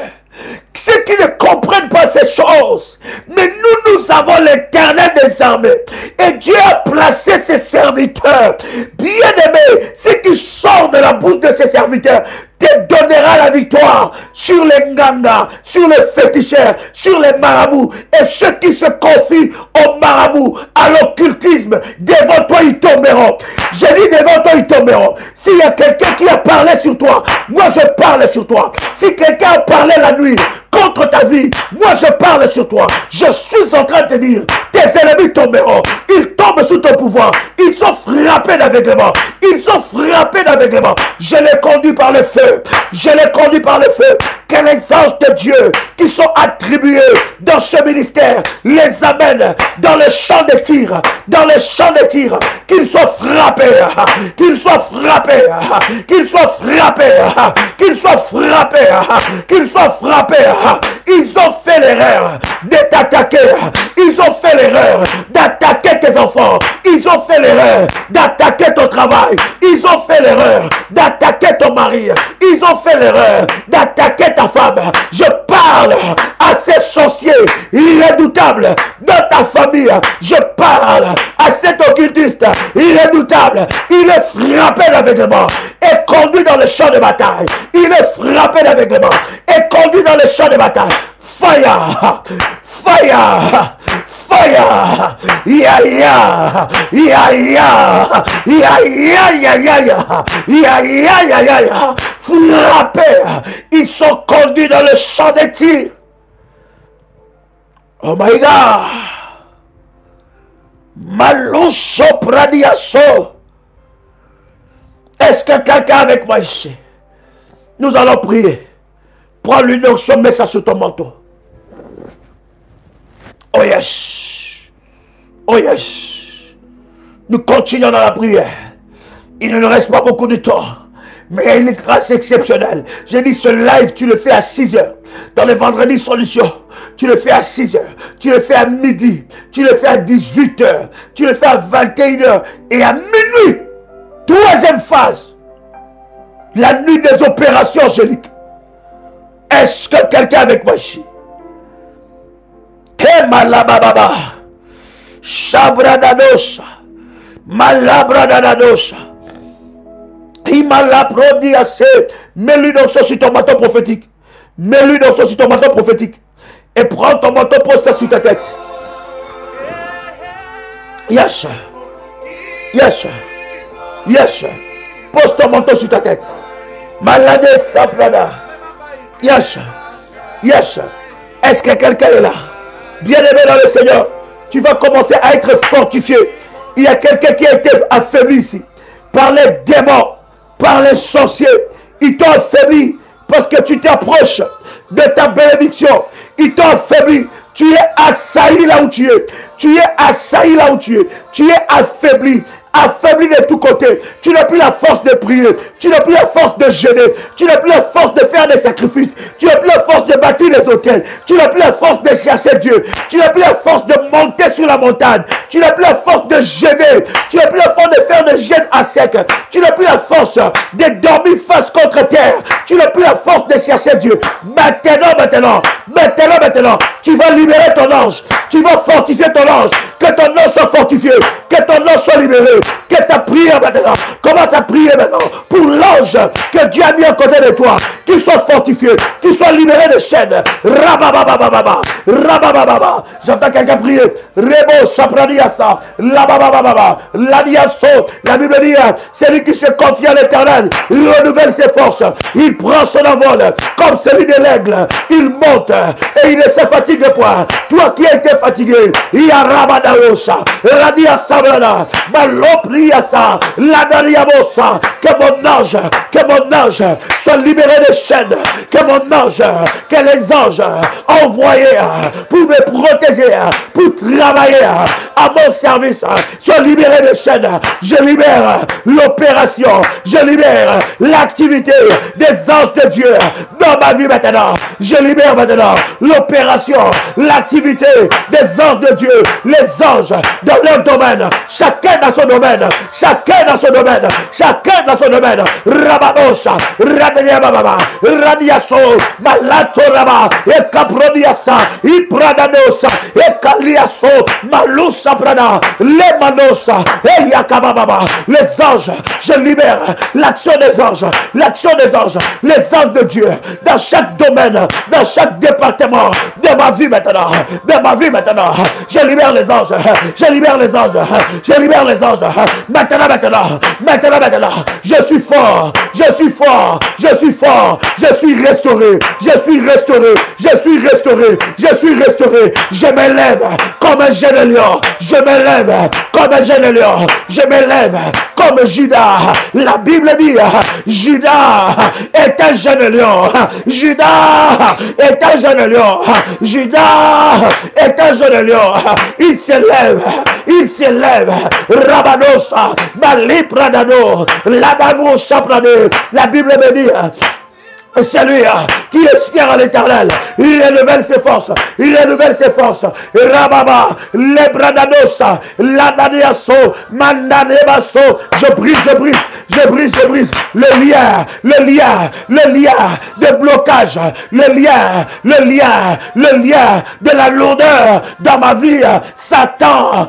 Ceux qui ne comprennent pas ces choses. Mais nous avons l'Éternel des armées. Et Dieu a placé ses serviteurs. Bien-aimés, ce qui sort de la bouche de ses serviteurs te donnera la victoire sur les nganga, sur les féticheurs, sur les marabouts. Et ceux qui se confient aux marabouts, à l'occultisme, devant toi ils tomberont. J'ai dit devant toi ils tomberont. S'il y a quelqu'un qui a parlé sur toi, moi je parle sur toi. Si quelqu'un a parlé la nuit contre ta vie, moi je parle sur toi. Je suis en train de te dire, tes ennemis tomberont. Ils tombent sous ton pouvoir. Ils sont frappés d'aveuglement. Ils sont frappés d'aveuglement. Je les conduis par le feu. Je les conduis par le feu. Que les anges de Dieu qui sont attribués dans ce ministère les amènent dans le champ de tir. Dans le champ de tir. Qu'ils soient frappés. Qu'ils soient frappés. Qu'ils soient frappés. Qu'ils soient frappés. Qu'ils soient frappés. Ils ont fait l'erreur de t'attaquer. Ils ont fait l'erreur d'attaquer tes enfants. Ils ont fait l'erreur d'attaquer ton travail. Ils ont fait l'erreur d'attaquer ton mari. Ils ont fait l'erreur d'attaquer ta femme. Je parle à ces sorciers irrédoutables de ta famille. Je parle à cet occultiste irrédoutable. Il est frappé d'aveuglement et conduit dans le champ de bataille. Il est frappé d'aveuglement et conduit dans le champ de bataille. Fire! Fire! Fire! Ya ya! Ya ya! Ya ya ya ya ya! Ya ya ya ya ya! Frappés! Ils sont conduits dans le champ de tir. Oh my God! Maluso pradiaso. Est-ce que quelqu'un avec moi ici? Nous allons prier. Prends l'unction, mets ça sur ton manteau. Oh yes. Oh yes. Nous continuons dans la prière. Il ne nous reste pas beaucoup de temps. Mais il y a une grâce exceptionnelle. J'ai dit ce live, tu le fais à 6 heures. Dans les vendredis solutions, tu le fais à 6 heures. Tu le fais à midi. Tu le fais à 18 heures. Tu le fais à 21 heures. Et à minuit, troisième phase. La nuit des opérations angéliques. Est-ce que quelqu'un avec moi ici? He malababa. Shabradadosa. Malabradadosa. Imalaprodiase. Mets-lui dans sur ton manteau prophétique. Mets-lui dans sur ton manteau prophétique. Et prends ton manteau, pose ça sur ta tête. Yes. Yes. Yes. Pose ton manteau sur ta tête. Malade sabrada. Yes. Yes. Est-ce que quelqu'un est là? Bien-aimé dans le Seigneur, tu vas commencer à être fortifié. Il y a quelqu'un qui a été affaibli ici. Par les démons, par les sorciers. Ils t'ont affaibli parce que tu t'approches de ta bénédiction. Ils t'ont affaibli. Tu es assailli là où tu es. Tu es assailli là où tu es. Tu es affaibli. Affaibli de tous côtés. Tu n'as plus la force de prier. Tu n'as plus la force de jeûner. Tu n'as plus la force de faire des sacrifices. Tu n'as plus la force de bâtir des hôtels. Tu n'as plus la force de chercher Dieu. Tu n'as plus la force de monter sur la montagne. Tu n'as plus la force de jeûner. Tu n'as plus la force de faire des jeûnes à sec. Tu n'as plus la force de dormir face contre terre. Tu n'as plus la force de chercher Dieu. Maintenant, tu vas libérer ton ange. Tu vas fortifier ton ange. Que ton ange soit fortifié. Que ton ange soit libéré. Que ta prière maintenant. Commence à prier maintenant. Pour l'ange que Dieu a mis à côté de toi. Qu'il soit fortifié. Qu'il soit libéré de chaînes. Rabababababa. Rababababa. J'entends quelqu'un prier. Rebo Chapradiasa. Lababababa. Ladiaso. La Bible dit, celui qui se confie à l'Éternel, il renouvelle ses forces. Il prend son envol. Comme celui de l'aigle. Il monte et il ne se fatigue point. Toi qui as été fatigué, Yarabadaosha, Radia Sabrana, Malopriasa, Ladariamosa, que mon ange soit libéré des chaînes, que mon ange, que les anges envoyés pour me protéger, pour travailler à mon service, soient libérés des chaînes. Je libère l'opération, je libère l'activité des anges de Dieu dans ma vie maintenant. Je libère maintenant l'opération, l'activité des anges de Dieu, les anges dans leur domaine, chacun dans son domaine, chacun dans son domaine, chacun dans son domaine. Rabanosha, Radiyababa, Radiaso, Malatoraba, et Caprodiasa, Ipradanosa, et Kaliaso, Malusa Prada, les Manosa, et Yakababa, les anges, je libère l'action des anges, l'action des anges, les anges de Dieu, dans chaque domaine, dans chaque département de ma vie maintenant, de ma vie maintenant, je libère les anges, je libère les anges, je libère les anges, maintenant, je suis fort, je suis fort, je suis fort, je suis restauré, je suis restauré, je suis restauré, je suis restauré, je m'élève comme un jeune lion, je m'élève comme un jeune lion, je m'élève comme Judas, la Bible dit, Judas est un jeune lion, Judas est un jeune lion, Judas est un jeune lion, il s'élève, Rabanosa, Mali Pradano, Ladamo Chaprade, la Bible me dit, celui qui espère à l'Éternel, il renouvelle ses forces, il renouvelle ses forces. Rababa, Lebradadosa, Ladadiaso, Mandanebaso, je brise le lien de blocage, le lien de la lourdeur dans ma vie. Satan,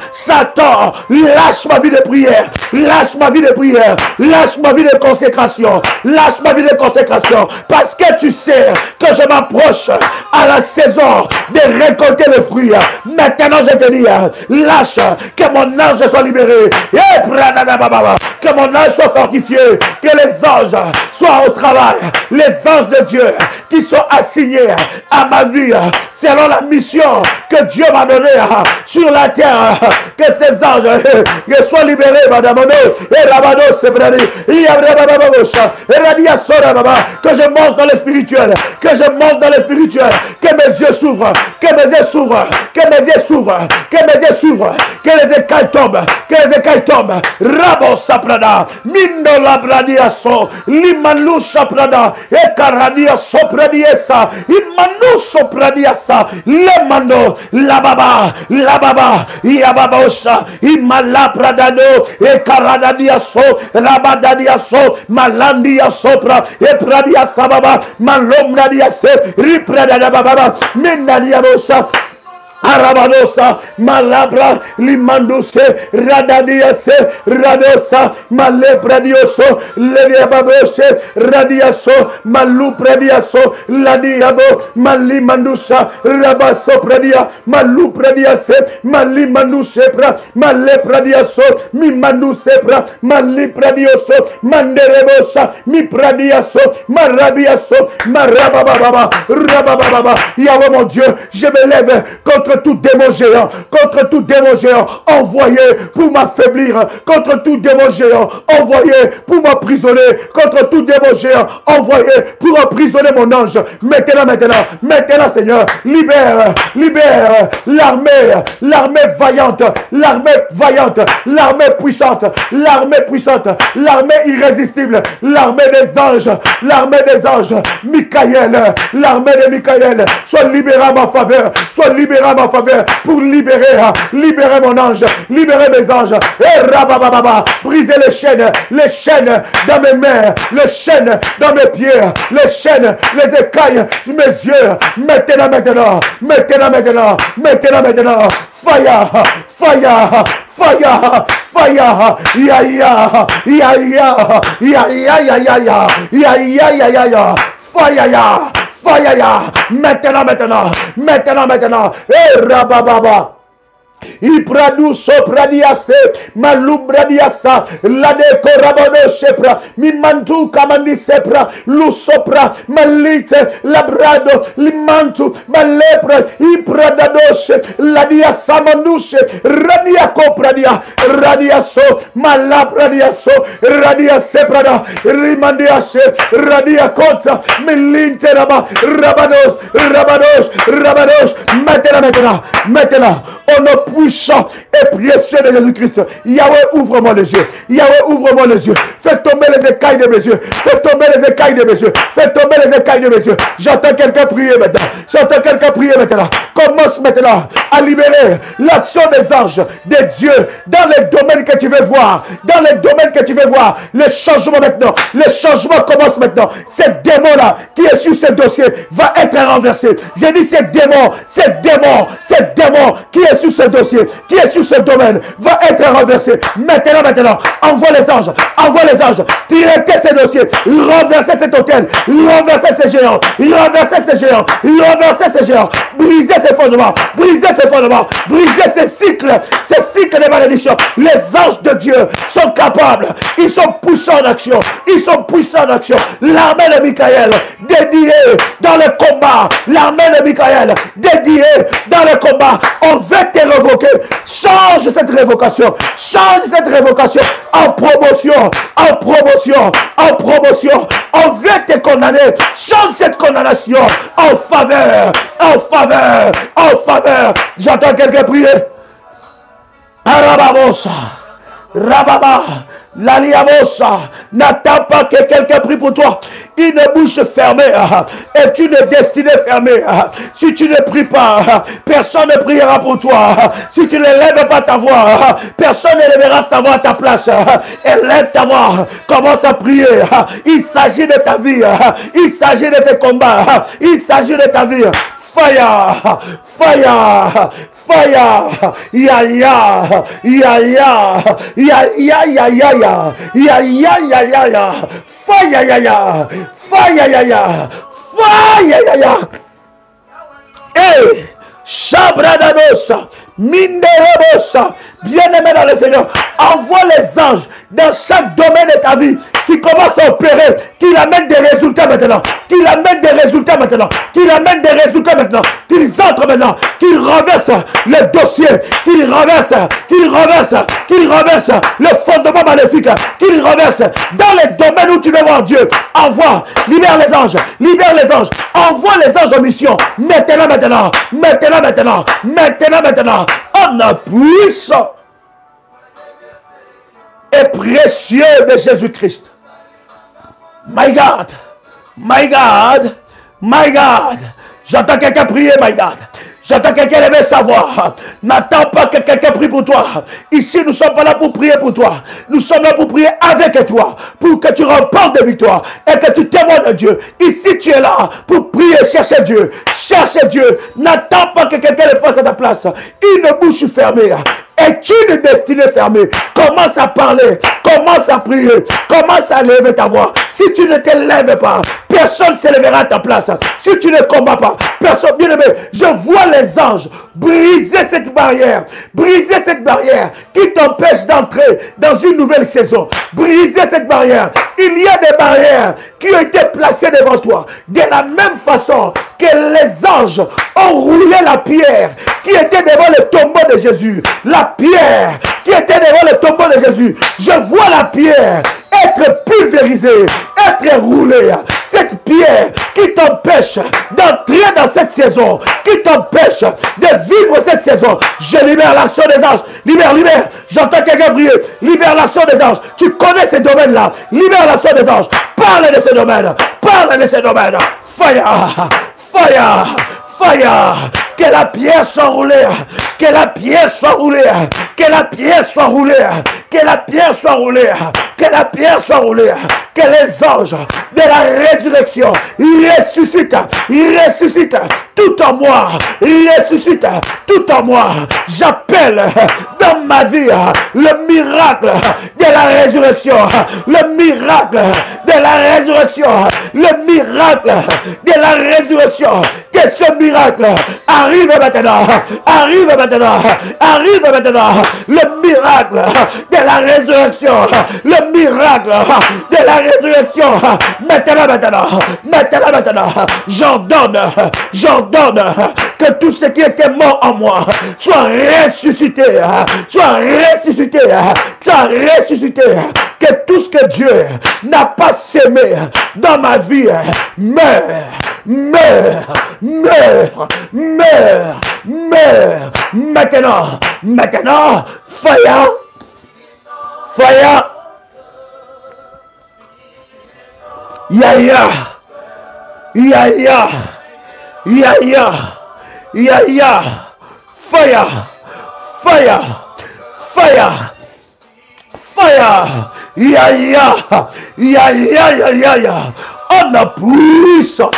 lâche ma vie de prière, lâche ma vie de prière, lâche ma vie de consécration, lâche ma vie de consécration. Parce que tu sais que je m'approche à la saison de récolter le fruit. Maintenant je te dis, lâche, que mon ange soit libéré, que mon ange soit fortifié, que les anges soient au travail, les anges de Dieu qui sont assignés à ma vie selon la mission que Dieu m'a donnée sur la terre, que ces anges soient libérés, madame, et Rabado Sebrani, que je monte dans le spirituel, que je monte dans le spirituel, que mes yeux s'ouvrent, que mes yeux s'ouvrent, que mes yeux s'ouvrent, que mes yeux s'ouvrent, que les écailles tombent, que les écailles tombent. Rabo Saprada, Mindo Labradiaso, Limanu Saprada, Ekaradia Sopradiesa, Imanu Sopradiasa, Lemano, Lababa, Yababosa, Imala Pradano, Ekaradiaso, Rabadadiaso, Malandia Sopra, Epradia Sababa, Malomra Diase, Riprada Baba, Menadiabosa. Arabanosa, Malabra, Limanduse, Radadiase, Radosa, Malepradioso, Lediababose, Radiaso, Malupradiaso, Ladiabo, Malimandusa, Rabaso Pradia, Malupradiase, Malimandusepra, Malepradiaso, Mimandusepra, Malipradioso, Manderebosa, Mipradiaso, Marabiaso, Marababa, Rabababa, Yahweh mon Dieu, je me lève contre tout démon géant, envoyé pour m'affaiblir, contre tout démon géant, envoyé pour m'emprisonner, contre tout démon géant, envoyé pour emprisonner mon ange. Maintenant, Seigneur, libère l'armée vaillante, l'armée puissante, l'armée irrésistible, l'armée des anges, Michael, l'armée de Michael, soit libérée à ma faveur, pour libérer mon ange, libérer mes anges, et rabababa, briser les chaînes dans mes mains, les chaînes dans mes pieds, les chaînes, les écailles, mes yeux, maintenant, fire, fire, maintenant, et rabababa. Ipradu sopradiase, malubradiasa, ladeko rabano sepra, mimantu kamandi sepra, lusopra, malite, labrado, limantu, malepra, ipradadose, ladia samanduse, radia copradia, radiaso, malapradiaso, radia seprada, rimandiase, radia kota, milinte raba, rabados, rabados, rabados, maintenant, on ne puissant et précieux de Jésus-Christ. Yahweh, ouvre-moi les yeux. Yahweh, ouvre-moi les yeux. Fais tomber les écailles de mes yeux. Fais tomber les écailles de mes yeux. Fais tomber les écailles de mes yeux. J'entends quelqu'un prier maintenant. J'entends quelqu'un prier maintenant. Commence maintenant à libérer l'action des anges, de Dieu, dans les domaines que tu veux voir. Dans les domaines que tu veux voir. Le changement maintenant. Le changement commence maintenant. Ce démon-là qui est sur ce dossier va être renversé. J'ai dit ce démon qui est sur ce dossier, qui est sur ce domaine, va être renversé. Maintenant, envoie les anges, traiter ces dossiers, renverser cet hôtel, renverser ces géants, briser ces fondements, briser ces cycles de malédiction. Les anges de Dieu sont capables, ils sont puissants en action, L'armée de Michael, dédiée dans le combat, on veut te révoquer. Change cette révocation en promotion. On veut te condamner. Change cette condamnation en faveur. J'entends quelqu'un prier. Arababosa, Rababa, Laliabosa, n'attends pas que quelqu'un prie pour toi. Une bouche fermée est une destinée fermée. Si tu ne pries pas, personne ne priera pour toi. Si tu ne lèves pas ta voix, personne ne lèvera sa voix à ta place. Élève ta voix, commence à prier. Il s'agit de ta vie, il s'agit de tes combats, il s'agit de ta vie. Fire, ya ya, hey, Shabradadosa, Minderebosa, bien-aimé dans le Seigneur, envoie les anges dans chaque domaine de ta vie qui commence à opérer, qui amène des résultats maintenant, qu'ils entrent maintenant, qu'ils renversent le dossier, qu'ils renversent le fondement maléfique, qu'ils renversent dans les domaines où tu veux voir Dieu. Envoie, libère les anges, envoie les anges en mission, maintenant, en puissant et précieux de Jésus-Christ. My God. J'entends quelqu'un prier, my God. J'entends quelqu'un lever sa voix. N'attends pas que quelqu'un prie pour toi. Ici, nous ne sommes pas là pour prier pour toi. Nous sommes là pour prier avec toi. Pour que tu remportes des victoires. Et que tu témoignes de Dieu. Ici, tu es là pour prier, chercher Dieu. N'attends pas que quelqu'un le fasse à ta place. Une bouche fermée est une destinée fermée. Commence à parler. Commence à prier. Commence à lever ta voix. Si tu ne te lèves pas, personne ne se lèvera à ta place. Si tu ne combats pas, personne. Bien aimé, je vois les anges briser cette barrière qui t'empêche d'entrer dans une nouvelle saison. Briser cette barrière. Il y a des barrières qui ont été placées devant toi. De la même façon que les anges ont roulé la pierre qui était devant le tombeau de Jésus. La pierre qui était devant le tombeau de Jésus. Je vois la pierre être pulvérisée, être roulée. Cette pierre qui t'empêche d'entrer dans cette saison, qui t'empêche de vivre cette saison. Je libère l'action des anges. Libère. J'entends quelqu'un prier. Libère l'action des anges. Tu connais ces domaines-là. Libère l'action des anges. Parle de ces domaines. Fire. Que la pierre soit roulée. Que les anges de la résurrection ressuscitent tout en moi. J'appelle dans ma vie le miracle de la résurrection. Le miracle de la résurrection, le miracle de la résurrection, que ce miracle arrive maintenant, arrive maintenant, arrive maintenant, le miracle de la résurrection, le miracle de la résurrection, maintenant, j'ordonne que tout ce qui était mort en moi soit ressuscité, que tout ce que Dieu n'a pas sémé dans ma vie meurt. Maintenant, fire. Yaya, on a puissant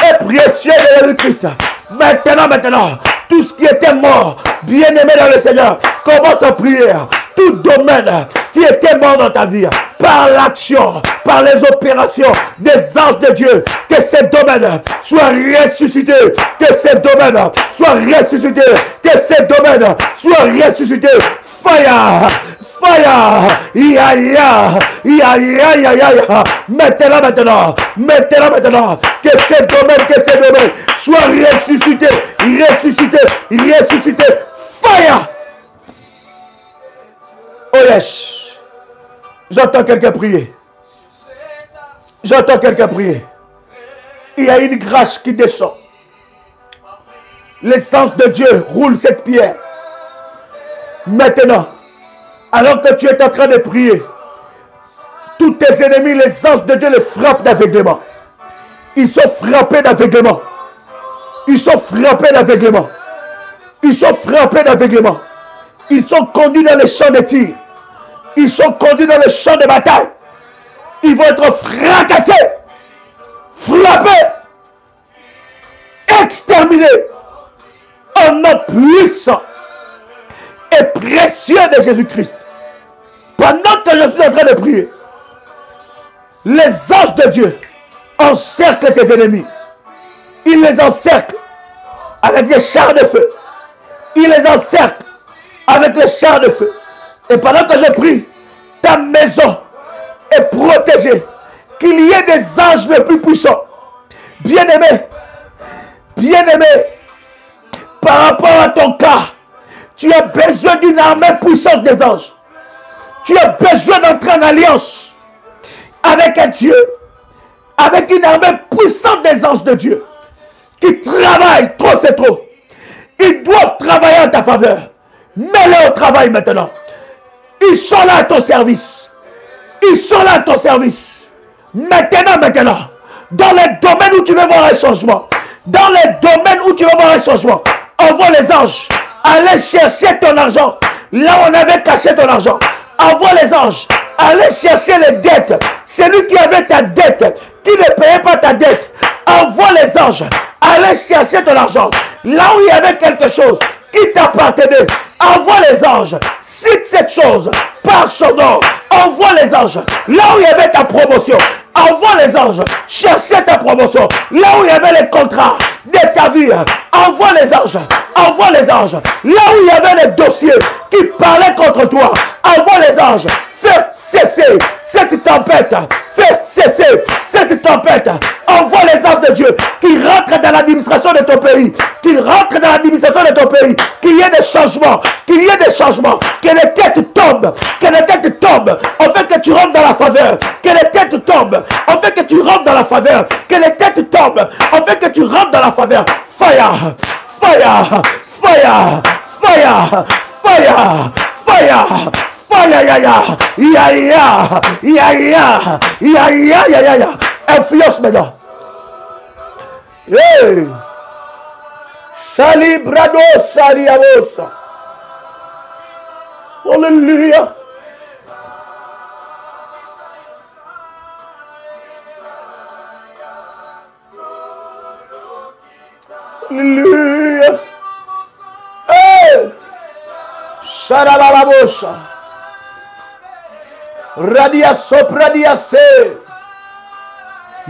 et précieux de Jésus-Christ. Maintenant, tout ce qui était mort, bien-aimé dans le Seigneur, commence à prier. Tout domaine qui était mort dans ta vie, par l'action, par les opérations des anges de Dieu, que ces domaines soient ressuscités, que ces domaines soient ressuscités, que ces domaines soient ressuscités. Fire! Maintenant, que ces domaines soient ressuscités. Fire! Oh yes! J'entends quelqu'un prier. Il y a une grâce qui descend. Les anges de Dieu roulent cette pierre. Maintenant, alors que tu es en train de prier, tous tes ennemis, les anges de Dieu, les frappent d'aveuglement. Ils sont frappés d'aveuglement. Ils sont conduits dans les champs de tir. Ils sont conduits dans les champs de bataille. Ils vont être fracassés, frappés, exterminés au nom puissant et précieux de Jésus-Christ. Pendant que je suis en train de prier, les anges de Dieu encerclent tes ennemis. Ils les encerclent avec des chars de feu. Et pendant que je prie, ta maison est protégée. Qu'il y ait des anges les plus puissants. Bien-aimé, par rapport à ton cas, tu as besoin d'une armée puissante des anges. Tu as besoin d'entrer en alliance avec un Dieu, avec une armée puissante des anges de Dieu, qui travaillent, trop c'est trop. Ils doivent travailler en ta faveur. Mets-les au travail maintenant. Ils sont là à ton service. Maintenant. Dans les domaines où tu veux voir un changement. Envoie les anges. Allez chercher ton argent. Là où on avait caché ton argent. Envoie les anges. Allez chercher les dettes. Celui qui avait ta dette, qui ne payait pas ta dette. Envoie les anges. Allez chercher ton argent. Là où il y avait quelque chose qui t'appartenait. Envoie les anges. Cite cette chose par son nom. Envoie les anges. Là où il y avait ta promotion. Envoie les anges. Cherchez ta promotion. Là où il y avait les contrats de ta vie. Envoie les anges. Là où il y avait les dossiers qui parlaient contre toi. Envoie les anges. Fais cesser cette tempête. Envoie les anges de Dieu qui rentrent dans l'administration de ton pays. Qu'il y ait des changements. Que les têtes tombent. Afin que tu rentres dans la faveur. Que les têtes tombent. Afin que tu rentres dans la faveur. Fire. Influence maintenant. Hey. Sali brado sali avosa. Alléluia. Hey. Sharabalabosha. Radia sopradia se.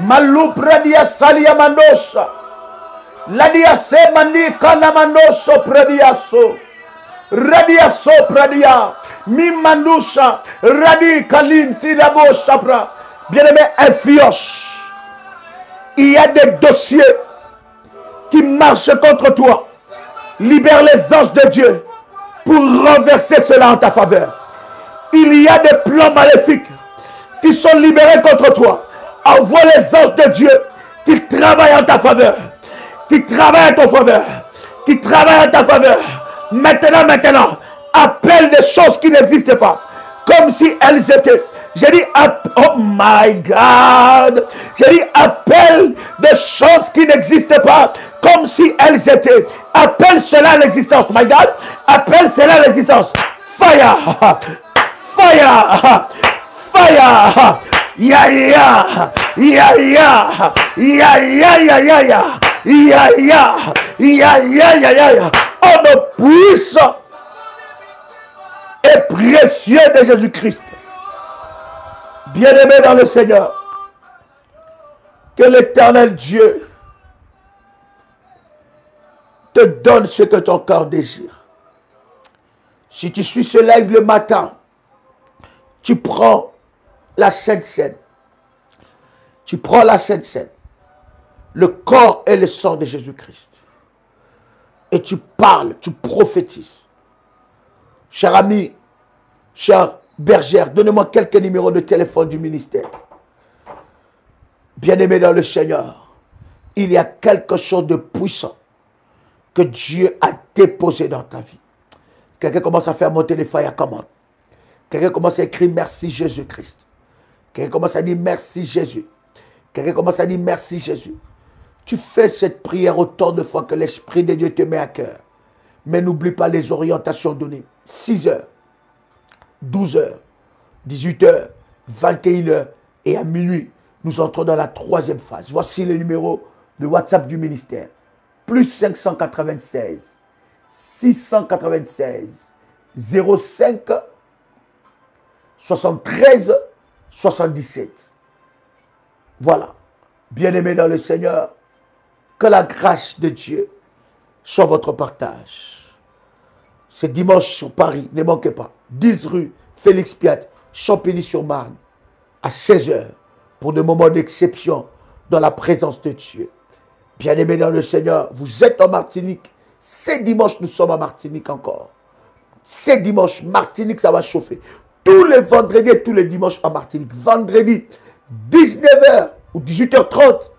Malou pradia salia mandosa. Ladia se mani kana mandoso pradiaso. Radiaso pradia. Mi mandusa. Radi kalinti labo sapra. Bien-aimé, influence. Il y a des dossiers qui marchent contre toi. Libère les anges de Dieu pour renverser cela en ta faveur. Il y a des plans maléfiques qui sont libérés contre toi. Envoie les anges de Dieu qui travaillent en ta faveur. Qui travaillent en ta faveur. Qui travaillent en ta faveur. Maintenant, appelle des choses qui n'existent pas. Comme si elles étaient. J'ai dit, oh my God. J'ai dit, appelle des choses qui n'existent pas. Comme si elles étaient. Appelle cela à l'existence. My God. Appelle cela à l'existence. Fire. Fire. Fire. Ya ya. Ya ya. Ya ya ya ya ya. Ya ya. Ya ya ya ya ya. Oh, le puissant et précieux de Jésus-Christ. Bien-aimé dans le Seigneur, que l'Éternel Dieu te donne ce que ton cœur désire. Si tu suis ce live le matin, tu prends la Sainte Seine. Tu prends la Sainte Seine, le corps et le sang de Jésus-Christ. Et tu parles, tu prophétises. Cher ami, cher bergère, donnez-moi quelques numéros de téléphone du ministère. Bien-aimé dans le Seigneur, il y a quelque chose de puissant que Dieu a déposé dans ta vie. Quelqu'un commence à faire monter les feuilles à commande. Quelqu'un commence à écrire merci Jésus-Christ. Quelqu'un commence à dire merci Jésus. Quelqu'un commence à dire merci Jésus. Tu fais cette prière autant de fois que l'Esprit de Dieu te met à cœur. Mais n'oublie pas les orientations données. 6 heures, 12 heures, 18 heures, 21 heures et à minuit. Nous entrons dans la 3e phase. Voici le numéro de WhatsApp du ministère. Plus 596 696 05 73 77. Voilà. Bien-aimés dans le Seigneur, que la grâce de Dieu soit votre partage. C'est dimanche sur Paris, ne manquez pas. 10 rue Félix Piat, Champigny-sur-Marne, à 16h, pour des moments d'exception dans la présence de Dieu. Bien-aimés dans le Seigneur, vous êtes en Martinique. C'est dimanche, nous sommes en Martinique encore. C'est dimanche, Martinique, ça va chauffer. Tous les vendredis et tous les dimanches en Martinique. Vendredi, 19h ou 18h30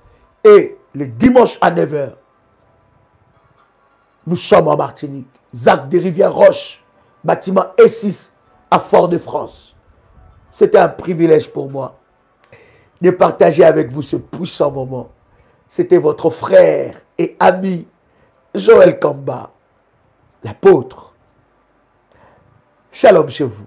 et le dimanche à 9h. Nous sommes en Martinique. Zac des Rivières-Roches, bâtiment E6 à Fort-de-France. C'était un privilège pour moi de partager avec vous ce puissant moment. C'était votre frère et ami Joël Kamba, l'apôtre. Shalom chez vous.